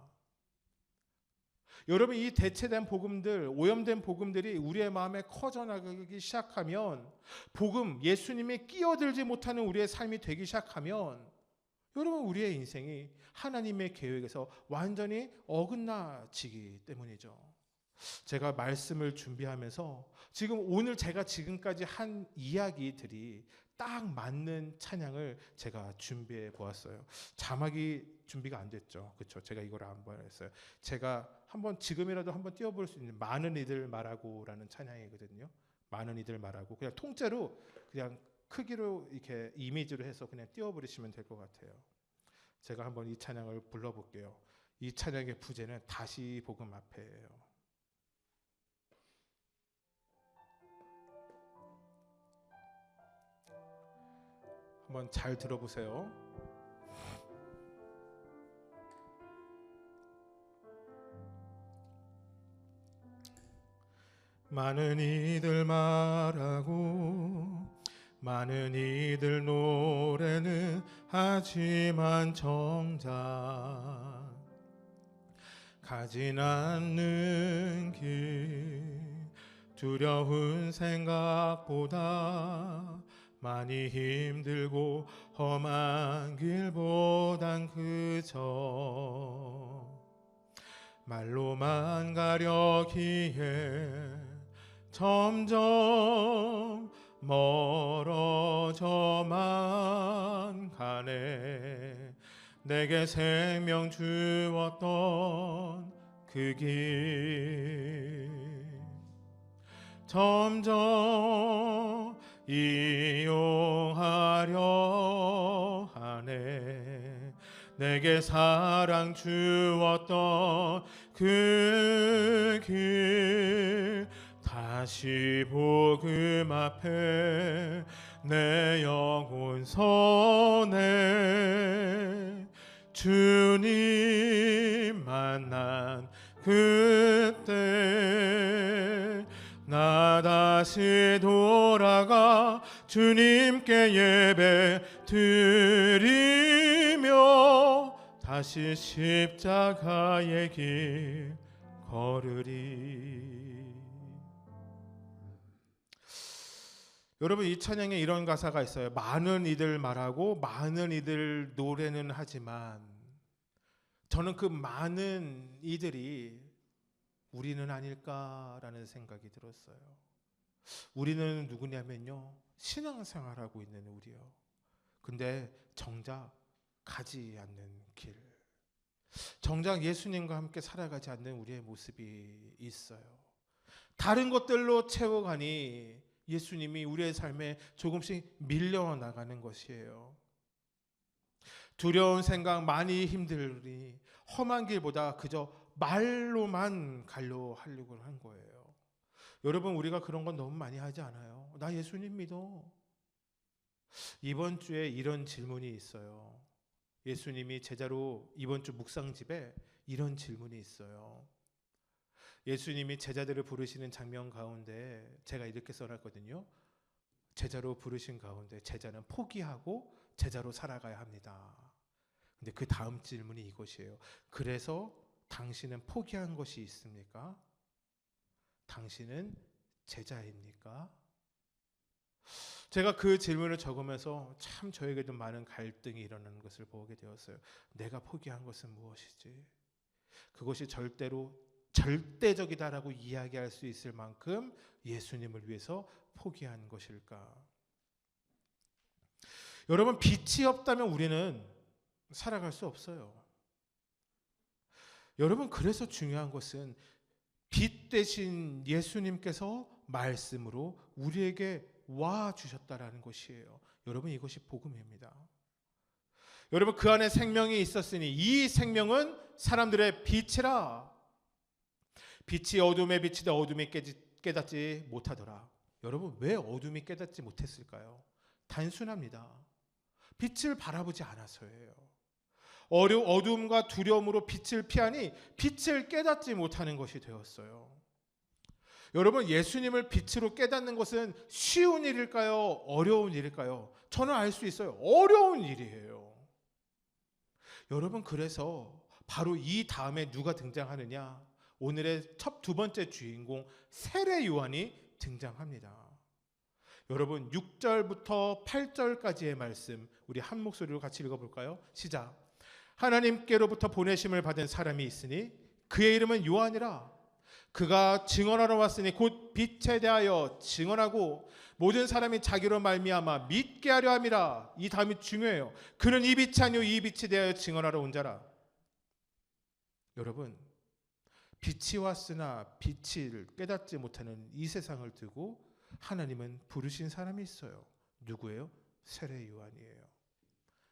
여러분 이 대체된 복음들, 오염된 복음들이 우리의 마음에 커져나가기 시작하면, 복음, 예수님이 끼어들지 못하는 우리의 삶이 되기 시작하면, 여러분 우리의 인생이 하나님의 계획에서 완전히 어긋나지기 때문이죠. 제가 말씀을 준비하면서 지금 오늘 제가 지금까지 한 이야기들이 딱 맞는 찬양을 제가 준비해 보았어요. 자막이 준비가 안 됐죠. 그렇죠? 제가 이걸 한번 했어요. 제가 한번 지금이라도 한번 띄워볼 수 있는 많은 이들 말하고라는 찬양이거든요. 많은 이들 말하고 그냥 통째로 그냥 크기로 이렇게 이미지로 해서 그냥 띄워버리시면 될 것 같아요. 제가 한번 이 찬양을 불러볼게요. 이 찬양의 부제는 다시 복음 앞에예요. 한번 잘 들어보세요. 많은 이들 말하고 많은 이들 노래는 하지만 정작 가진 않는 길, 두려운 생각보다 많이 힘들고 험한 길보단 그저 말로만 가려기에 점점 멀어져만 가네. 내게 생명 주었던 그 길 점점 이용하려 하네. 내게 사랑 주었던 그 길 다시 복음 앞에 내 영혼 선해. 주님 만난 그때 나 다시 돌아가 주님께 예배 드리며 다시 십자가의 길 걸으리. 여러분 이 찬양에 이런 가사가 있어요. 많은 이들 말하고 많은 이들 노래는 하지만, 저는 그 많은 이들이 우리는 아닐까라는 생각이 들었어요. 우리는 누구냐면요, 신앙생활하고 있는 우리요. 근데 정작 가지 않는 길, 정작 예수님과 함께 살아가지 않는 우리의 모습이 있어요. 다른 것들로 채워가니 예수님이 우리의 삶에 조금씩 밀려나가는 것이에요. 두려운 생각, 많이 힘들니 험한 길보다 그저 말로만 가려 하려고 한 거예요. 여러분 우리가 그런 건 너무 많이 하지 않아요? 나 예수님 믿어. 이번 주에 이런 질문이 있어요. 예수님이 제자로 이번 주 묵상집에 이런 질문이 있어요. 예수님이 제자들을 부르시는 장면 가운데 제가 이렇게 써놨거든요. 제자로 부르신 가운데 제자는 포기하고 제자로 살아가야 합니다. 근데 그 다음 질문이 이것이에요. 그래서 당신은 포기한 것이 있습니까? 당신은 제자입니까? 제가 그 질문을 적으면서 참 저에게도 많은 갈등이 일어나는 것을 보게 되었어요. 내가 포기한 것은 무엇이지? 그것이 절대적이다라고 이야기할 수 있을 만큼 예수님을 위해서 포기한 것일까? 여러분 빛이 없다면 우리는 살아갈 수 없어요. 여러분 그래서 중요한 것은 빛 대신 예수님께서 말씀으로 우리에게 와 주셨다라는 것이에요. 여러분 이것이 복음입니다. 여러분 그 안에 생명이 있었으니 이 생명은 사람들의 빛이라. 빛이 어둠에 비치되 어둠이 깨닫지 못하더라. 여러분 왜 어둠이 깨닫지 못했을까요? 단순합니다. 빛을 바라보지 않아서예요. 어두움과 두려움으로 빛을 피하니 빛을 깨닫지 못하는 것이 되었어요. 여러분, 예수님을 빛으로 깨닫는 것은 쉬운 일일까요? 어려운 일일까요? 저는 알 수 있어요. 어려운 일이에요. 여러분, 그래서 바로 이 다음에 누가 등장하느냐? 오늘의 두 번째 주인공 세례 요한이 등장합니다. 여러분, 6절부터 8절까지의 말씀 우리 한 목소리로 같이 읽어볼까요? 시작. 하나님께로부터 보내심을 받은 사람이 있으니 그의 이름은 요한이라. 그가 증언하러 왔으니 곧 빛에 대하여 증언하고 모든 사람이 자기로 말미암아 믿게 하려 함이라. 이 다음이 중요해요. 그는 이 빛이 아니요 이 빛에 대하여 증언하러 온 자라. 여러분, 빛이 왔으나 빛을 깨닫지 못하는 이 세상을 두고 하나님은 부르신 사람이 있어요. 누구예요? 세례 요한이에요.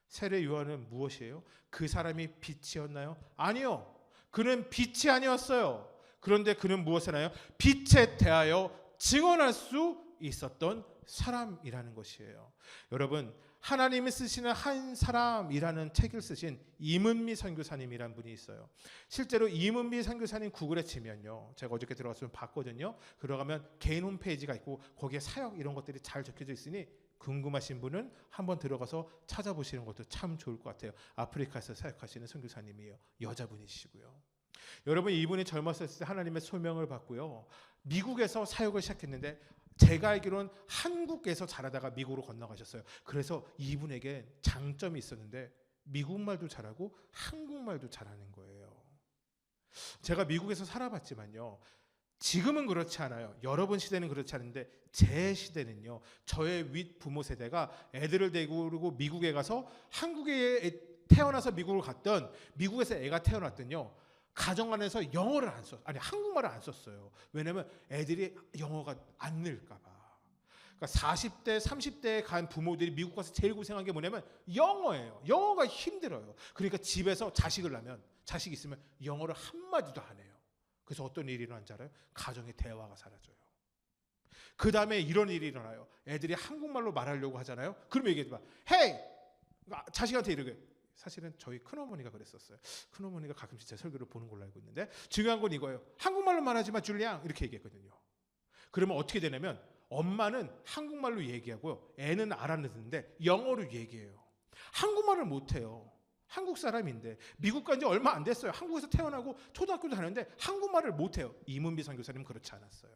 세례 요한은 무엇이에요? 그 사람이 빛이었나요? 아니요. 그는 빛이 아니었어요. 그런데 그는 무엇을 하나요? 빛에 대하여 증언할 수 있었던 사람이라는 것이에요. 여러분, 하나님이 쓰시는 한 사람이라는 책을 쓰신 이문미 선교사님이란 분이 있어요. 실제로 이문미 선교사님 구글에 치면요, 제가 어저께 들어가서 봤거든요. 들어가면 개인 홈페이지가 있고 거기에 사역 이런 것들이 잘 적혀져 있으니 궁금하신 분은 한번 들어가서 찾아보시는 것도 참 좋을 것 같아요. 아프리카에서 사역하시는 선교사님이에요. 여자분이시고요. 여러분, 이분이 젊었을 때 하나님의 소명을 받고요, 미국에서 사역을 시작했는데 제가 알기로는 한국에서 자라다가 미국으로 건너가셨어요. 그래서 이분에게 장점이 있었는데 미국말도 잘하고 한국말도 잘하는 거예요. 제가 미국에서 살아봤지만요, 지금은 그렇지 않아요. 여러분 시대는 그렇지 않은데 제 시대는요, 저의 윗 부모 세대가 애들을 데리고 미국에 가서 한국에 태어나서 미국을 갔던, 미국에서 애가 태어났더니요, 가정 안에서 영어를 안 썼어요. 아니, 한국말을 안 썼어요. 왜냐면 애들이 영어가 안 늘까 봐. 그러니까 40대, 30대에 간 부모들이 미국 가서 제일 고생한 게 뭐냐면 영어예요. 영어가 힘들어요. 그러니까 집에서 자식을 낳으면, 자식이 있으면 영어를 한마디도 안 해요. 그래서 어떤 일이 일어난지 알아요? 가정의 대화가 사라져요. 그 다음에 이런 일이 일어나요. 애들이 한국말로 말하려고 하잖아요. 그러면 얘기해 봐. Hey! 자식한테 이러게. 사실은 저희 큰어머니가 그랬었어요. 큰어머니가 가끔씩 제 설교를 보는 걸로 알고 있는데, 중요한 건 이거예요. 한국말로 말하지 마, 줄리앙. 이렇게 얘기했거든요. 그러면 어떻게 되냐면 엄마는 한국말로 얘기하고요, 애는 알아듣는데 영어로 얘기해요. 한국말을 못해요. 한국 사람인데 미국 간 지 얼마 안 됐어요. 한국에서 태어나고 초등학교도 다녔는데 한국말을 못해요. 이문비 선교사님은 그렇지 않았어요.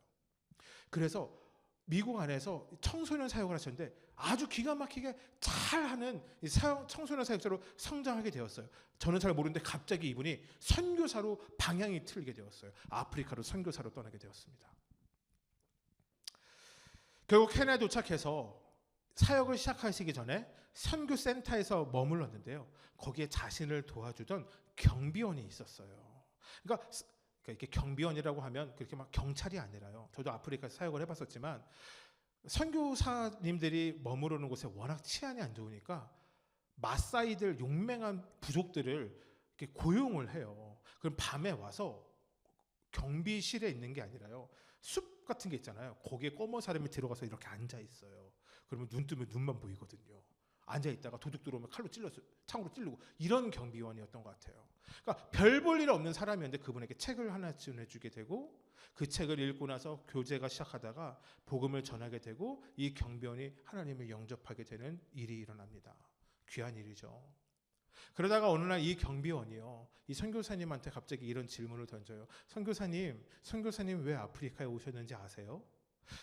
그래서 미국 안에서 청소년 사역을 하셨는데 아주 기가 막히게 잘하는 청소년 사역자로 성장하게 되었어요. 저는 잘 모르는데 갑자기 이분이 선교사로 방향이 틀리게 되었어요. 아프리카로 선교사로 떠나게 되었습니다. 결국 케냐에 도착해서 사역을 시작하시기 전에 선교센터에서 머물렀는데요, 거기에 자신을 도와주던 경비원이 있었어요. 그러니까 이렇게 경비원이라고 하면 그렇게 막 경찰이 아니라요. 저도 아프리카에서 사역을 해봤었지만 선교사님들이 머무르는 곳에 워낙 치안이 안 좋으니까 마사이들, 용맹한 부족들을 이렇게 고용을 해요. 그럼 밤에 와서 경비실에 있는 게 아니라요, 숲 같은 게 있잖아요. 거기에 검은 사람이 들어가서 이렇게 앉아 있어요. 그러면 눈 뜨면 눈만 보이거든요. 앉아 있다가 도둑 들어오면 칼로 찔러서 창으로 찌르고, 이런 경비원이었던 것 같아요. 그러니까 별 볼 일 없는 사람이었는데 그분에게 책을 하나 지원해주게 되고, 그 책을 읽고 나서 교제가 시작하다가 복음을 전하게 되고, 이 경비원이 하나님을 영접하게 되는 일이 일어납니다. 귀한 일이죠. 그러다가 어느 날 이 경비원이요, 이 선교사님한테 갑자기 이런 질문을 던져요. 선교사님 왜 아프리카에 오셨는지 아세요?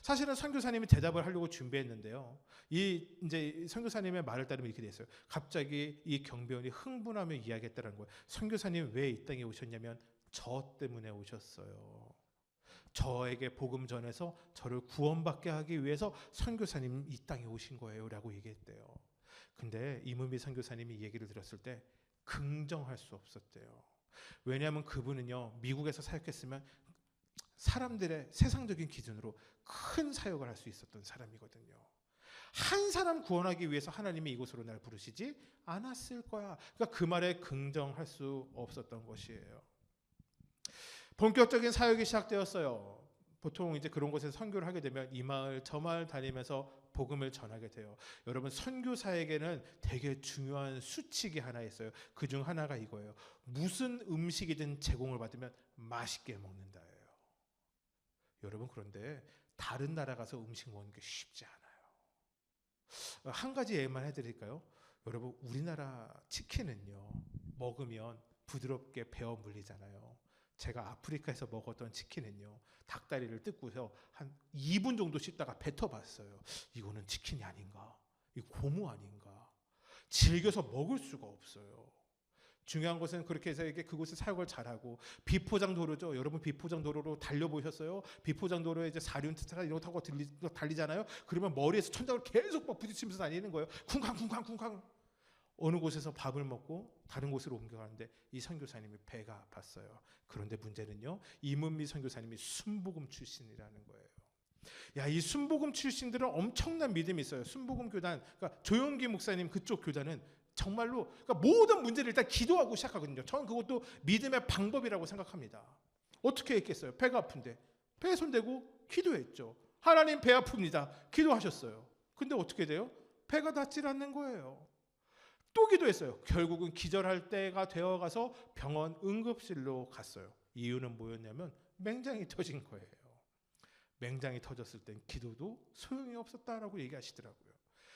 사실은 선교사님이 대답을 하려고 준비했는데요, 이제 선교사님의 말을 따르면 이렇게 됐어요. 갑자기 이 경비원이 흥분하며 이야기했다는 거예요. 선교사님 왜 이 땅에 오셨냐면 저 때문에 오셨어요. 저에게 복음 전해서 저를 구원받게 하기 위해서 선교사님 이 땅에 오신 거예요 라고 얘기했대요. 근데 이문비 선교사님이 이 얘기를 들었을 때 긍정할 수 없었대요. 왜냐하면 그분은요, 미국에서 사역했으면 사람들의 세상적인 기준으로 큰 사역을 할 수 있었던 사람이거든요. 한 사람 구원하기 위해서 하나님이 이곳으로 날 부르시지 않았을 거야. 그러니까 그 말에 긍정할 수 없었던 것이에요. 본격적인 사역이 시작되었어요. 보통 이제 그런 곳에서 선교를 하게 되면 이 마을 저 마을 다니면서 복음을 전하게 돼요. 여러분, 선교사에게는 되게 중요한 수칙이 하나 있어요. 그중 하나가 이거예요. 무슨 음식이든 제공을 받으면 맛있게 먹는다예요. 여러분, 그런데 다른 나라 가서 음식 먹는 게 쉽지 않아요. 한 가지 예만 해드릴까요? 여러분, 우리나라 치킨은요, 먹으면 부드럽게 베어 물리잖아요. 제가 아프리카에서 먹었던 치킨은요, 닭다리를 뜯고서 한 2분 정도 씹다가 뱉어봤어요. 이거는 치킨이 아닌가? 이 고무 아닌가? 즐겨서 먹을 수가 없어요. 중요한 것은 그렇게 해서 이게 그곳에 사역을 잘하고, 비포장 도로죠. 여러분, 비포장 도로로 달려보셨어요? 비포장 도로에 이제 사륜트가 이런 거 타고 달리잖아요. 그러면 머리에서 천장을 계속 막 부딪히면서 다니는 거예요. 쿵쾅쿵쾅쿵쾅. 어느 곳에서 밥을 먹고 다른 곳으로 옮겨가는데 이 선교사님이 배가 아팠어요. 그런데 문제는요, 이문미 선교사님이 순복음 출신이라는 거예요. 야, 이 순복음 출신들은 엄청난 믿음이 있어요. 순복음 교단, 그러니까 조용기 목사님 그쪽 교단은 정말로, 그러니까 모든 문제를 일단 기도하고 시작하거든요. 저는 그것도 믿음의 방법이라고 생각합니다. 어떻게 했겠어요? 배가 아픈데 배에 손대고 기도했죠. 하나님, 배 아픕니다. 기도하셨어요. 근데 어떻게 돼요? 배가 낫질 않는 거예요. 또 기도했어요. 결국은 기절할 때가 되어가서 병원 응급실로 갔어요. 이유는 뭐였냐면 맹장이 터진 거예요. 맹장이 터졌을 땐 기도도 소용이 없었다라고 얘기하시더라고요.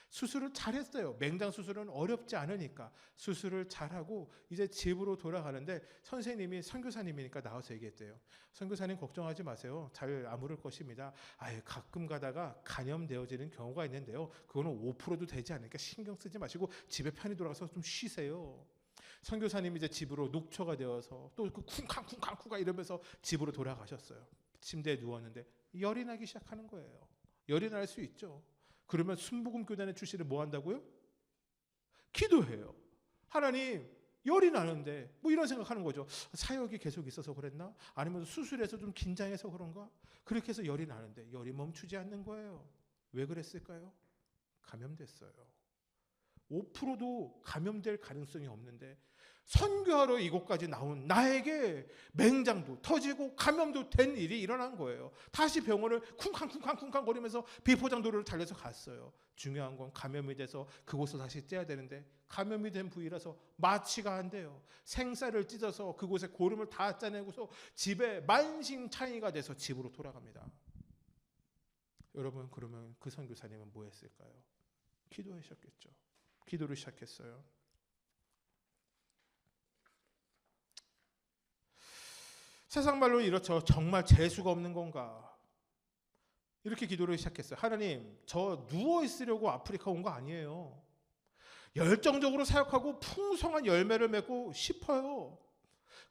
수술을 잘했어요. 맹장 수술은 어렵지 않으니까 수술을 잘하고 이제 집으로 돌아가는데 선생님이, 선교사님이니까 나와서 얘기했대요. 선교사님, 걱정하지 마세요. 잘 아무를 것입니다. 가끔 가다가 감염되어지는 경우가 있는데요, 그거는 5%도 되지 않으니까 신경 쓰지 마시고 집에 편히 돌아가서 좀 쉬세요. 선교사님이 이제 집으로 녹초가 되어서 또 그 쿵쾅쿵쾅쿵쾅 이러면서 집으로 돌아가셨어요. 침대에 누웠는데 열이 나기 시작하는 거예요. 열이 날 수 있죠. 그러면 순복음 교단의 출신을 뭐 한다고요? 기도해요. 하나님, 열이 나는데, 뭐 이런 생각하는 거죠. 사역이 계속 있어서 그랬나? 아니면 수술해서 좀 긴장해서 그런가? 그렇게 해서 열이 나는데 열이 멈추지 않는 거예요. 왜 그랬을까요? 감염됐어요. 5%도 감염될 가능성이 없는데 선교하러 이곳까지 나온 나에게 맹장도 터지고 감염도 된 일이 일어난 거예요. 다시 병원을 쿵쾅쿵쾅쿵쾅 거리면서 비포장도로를 달려서 갔어요. 중요한 건 감염이 돼서 그곳을 다시 째야 되는데 감염이 된 부위라서 마취가 안 돼요. 생쌀을 찢어서 그곳에 고름을 다 짜내고서 집에 만신창이가 돼서 집으로 돌아갑니다. 여러분, 그러면 그 선교사님은 뭐 했을까요? 기도하셨겠죠. 기도를 시작했어요. 세상 말로 이렇죠. 정말 재수가 없는 건가? 이렇게 기도를 시작했어요. 하나님, 저 누워 있으려고 아프리카 온 거 아니에요. 열정적으로 사역하고 풍성한 열매를 맺고 싶어요.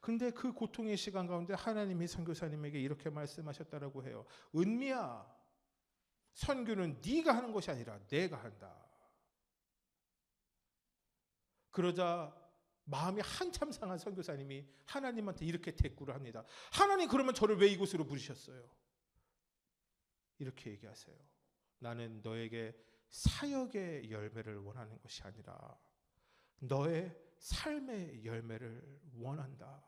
근데 그 고통의 시간 가운데 하나님이 선교사님에게 이렇게 말씀하셨다라고 해요. 은미야, 선교는 네가 하는 것이 아니라 내가 한다. 그러자 마음이 한참 상한 선교사님이 하나님한테 이렇게 대꾸를 합니다. 하나님, 그러면 저를 왜 이곳으로 부르셨어요? 이렇게 얘기하세요. 나는 너에게 사역의 열매를 원하는 것이 아니라 너의 삶의 열매를 원한다.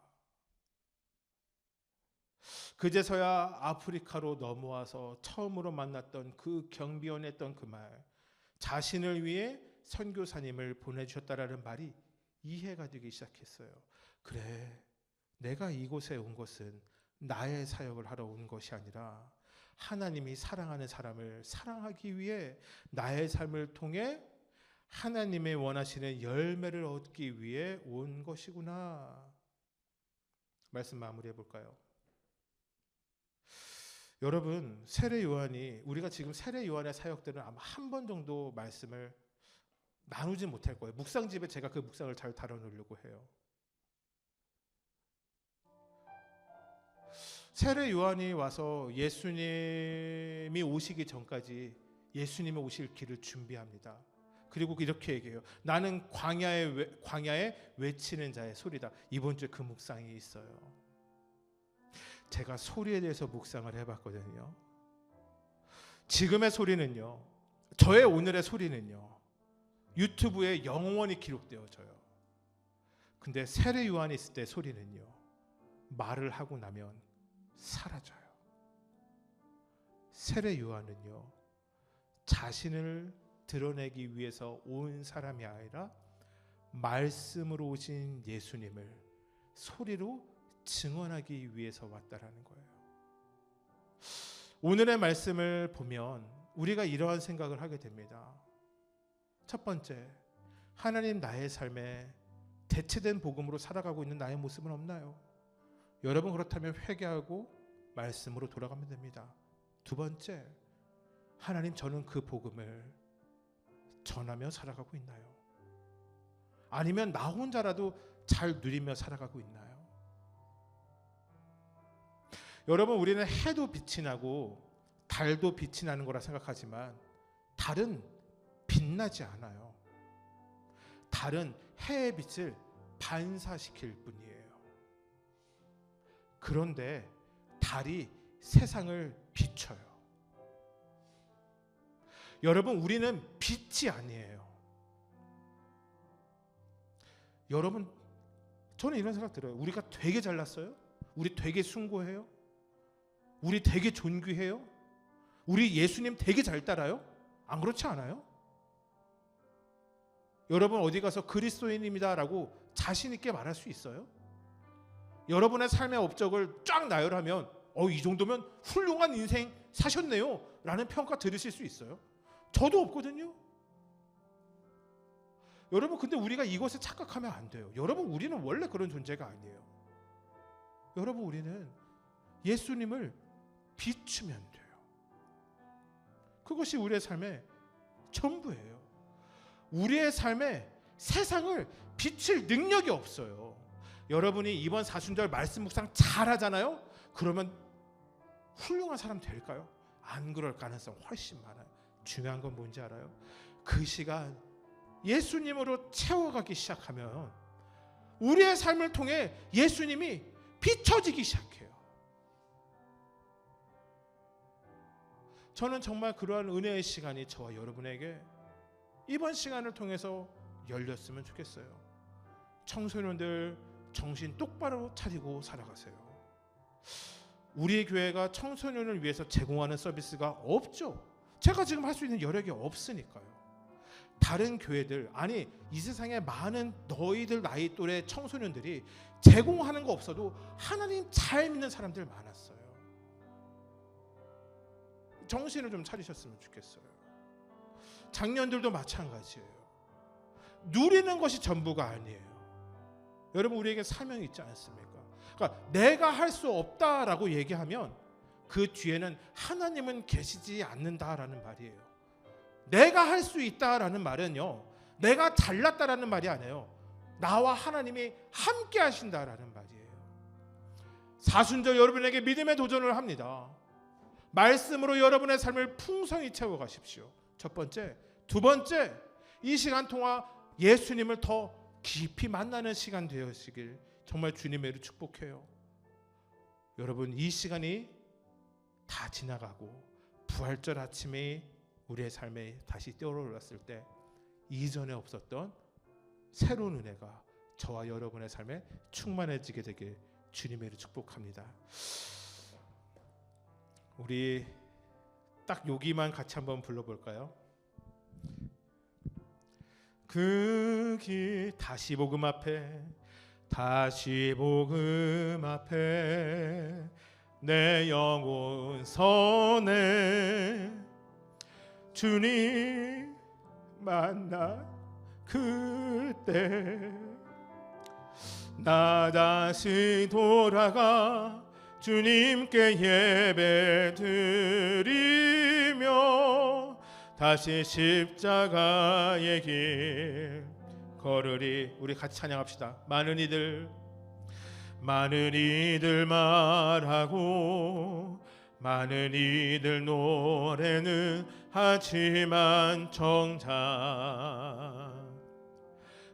그제서야 아프리카로 넘어와서 처음으로 만났던 그 경비원했던 그 말, 자신을 위해 선교사님을 보내주셨다라는 말이 이해가 되기 시작했어요. 그래, 내가 이곳에 온 것은 나의 사역을 하러 온 것이 아니라 하나님이 사랑하는 사람을 사랑하기 위해 나의 삶을 통해 하나님의 원하시는 열매를 얻기 위해 온 것이구나. 말씀 마무리해 볼까요? 여러분, 세례 요한이, 우리가 지금 세례 요한의 사역들은 아마 한 번 정도 말씀을 나누지 못할 거예요. 묵상집에 제가 그 묵상을 잘 다뤄놓으려고 해요. 세례 요한이 와서 예수님이 오시기 전까지 예수님이 오실 길을 준비합니다. 그리고 이렇게 얘기해요. 나는 광야에 외치는 자의 소리다. 이번 주에 그 묵상이 있어요. 제가 소리에 대해서 묵상을 해봤거든요. 지금의 소리는요, 저의 오늘의 소리는요, 유튜브에 영원히 기록되어져요. 근데 세례 요한이 있을 때 소리는요, 말을 하고 나면 사라져요. 세례 요한은요, 자신을 드러내기 위해서 온 사람이 아니라 말씀으로 오신 예수님을 소리로 증언하기 위해서 왔다라는 거예요. 오늘의 말씀을 보면 우리가 이러한 생각을 하게 됩니다. 첫 번째, 하나님 나의 삶에 대체된 복음으로 살아가고 있는 나의 모습은 없나요? 여러분 그렇다면 회개하고 말씀으로 돌아가면 됩니다. 두 번째, 하나님 저는 그 복음을 전하며 살아가고 있나요? 아니면 나 혼자라도 잘 누리며 살아가고 있나요? 여러분 우리는 해도 빛이 나고 달도 빛이 나는 거라 생각하지만 달은 빛나지 않아요. 달은 해의 빛을 반사시킬 뿐이에요. 그런데 달이 세상을 비춰요. 여러분 우리는 빛이 아니에요. 여러분 저는 이런 생각 들어요. 우리가 되게 잘났어요? 우리 되게 숭고해요? 우리 되게 존귀해요? 우리 예수님 되게 잘 따라요? 안 그렇지 않아요? 여러분 어디 가서 그리스도인입니다라고 자신 있게 말할 수 있어요? 여러분의 삶의 업적을 쫙 나열하면 이 정도면 훌륭한 인생 사셨네요 라는 평가 들으실 수 있어요? 저도 없거든요. 여러분 근데 우리가 이것에 착각하면 안 돼요. 여러분 우리는 원래 그런 존재가 아니에요. 여러분 우리는 예수님을 비추면 돼요. 그것이 우리의 삶의 전부예요. 우리의 삶에 세상을 비칠 능력이 없어요. 여러분이 이번 사순절 말씀 묵상 잘 하잖아요. 그러면 훌륭한 사람 될까요? 안 그럴 가능성 훨씬 많아요. 중요한 건 뭔지 알아요? 그 시간 예수님으로 채워가기 시작하면 우리의 삶을 통해 예수님이 비춰지기 시작해요. 저는 정말 그러한 은혜의 시간이 저와 여러분에게 이번 시간을 통해서 열렸으면 좋겠어요. 청소년들 정신 똑바로 차리고 살아가세요. 우리 교회가 청소년을 위해서 제공하는 서비스가 없죠. 제가 지금 할 수 있는 여력이 없으니까요. 다른 교회들, 아니 이 세상에 많은 너희들 나이 또래 청소년들이 제공하는 거 없어도 하나님 잘 믿는 사람들 많았어요. 정신을 좀 차리셨으면 좋겠어요. 장년들도 마찬가지예요. 누리는 것이 전부가 아니에요. 여러분 우리에게 사명이 있지 않습니까? 그러니까 내가 할 수 없다라고 얘기하면 그 뒤에는 하나님은 계시지 않는다라는 말이에요. 내가 할 수 있다라는 말은요, 내가 잘났다라는 말이 아니에요. 나와 하나님이 함께 하신다라는 말이에요. 사순절 여러분에게 믿음의 도전을 합니다. 말씀으로 여러분의 삶을 풍성히 채워가십시오. 첫 번째. 두 번째, 이 시간 통화 예수님을 더 깊이 만나는 시간 되시길 정말 주님의 축복해요. 여러분 이 시간이 다 지나가고 부활절 아침에 우리의 삶에 다시 떠올랐을 때 이전에 없었던 새로운 은혜가 저와 여러분의 삶에 충만해지게 되길 주님의 축복합니다. 우리 딱 여기만 같이 한번 불러볼까요? 그 길 다시 복음 앞에, 다시 복음 앞에 내 영혼 선해 주님 만나 그때 나 다시 돌아가 주님께 예배 드리며 다시 십자가의 길 걸으리. 우리 같이 찬양합시다. 많은 이들 말하고 많은 이들 노래는 하지만 정작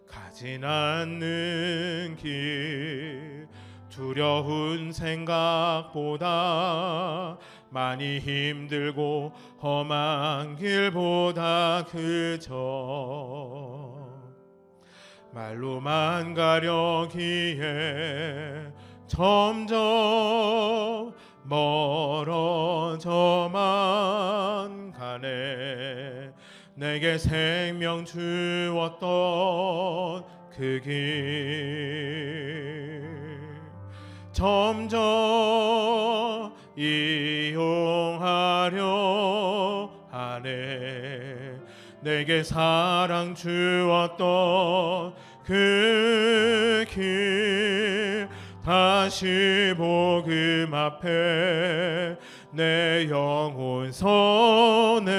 가진 않는 길 두려운 생각보다 많이 힘들고 험한 길보다 그저 말로만 가려기에 점점 멀어져만 하네. 내게 생명 주었던 그 길 점점 이용하려 하네. 내게 사랑 주었던 그 길 다시 복음 앞에 내 영혼 선에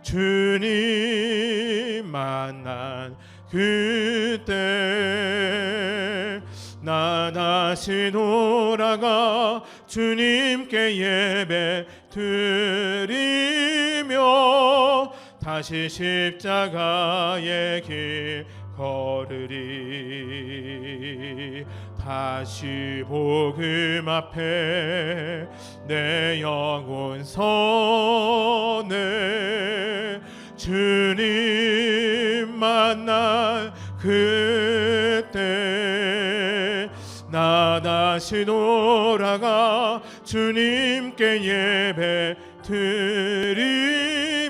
주님 만난 그때 나 다시 돌아가 주님께 예배 드리며 다시 십자가의 길 걸으리. 다시 복음 앞에 내 영혼 선에 주님 만난 그때 나 다시 돌아가 주님께 예배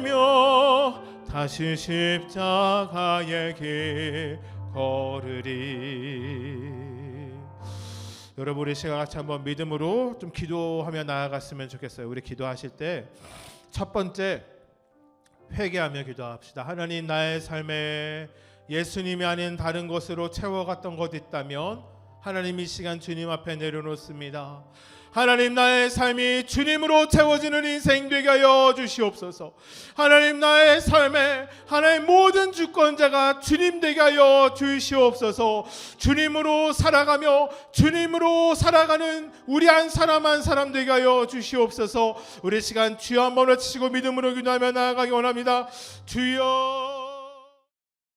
드리며 다시 십자가의 길 걸으리. 여러분 우리 시간 같이 한번 믿음으로 좀 기도하며 나아갔으면 좋겠어요. 우리 기도하실 때 첫 번째 회개하며 기도합시다. 하나님, 나의 삶에 예수님이 아닌 다른 것으로 채워갔던 것 있다면 하나님 이 시간 주님 앞에 내려놓습니다. 하나님, 나의 삶이 주님으로 채워지는 인생 되게 하여 주시옵소서. 하나님, 나의 삶에 하나님 모든 주권자가 주님 되게 하여 주시옵소서. 주님으로 살아가며 주님으로 살아가는 우리 한 사람 한 사람 되게 하여 주시옵소서. 우리 시간 주여 한번 외치시고 믿음으로 기도하며 나아가기 원합니다. 주여.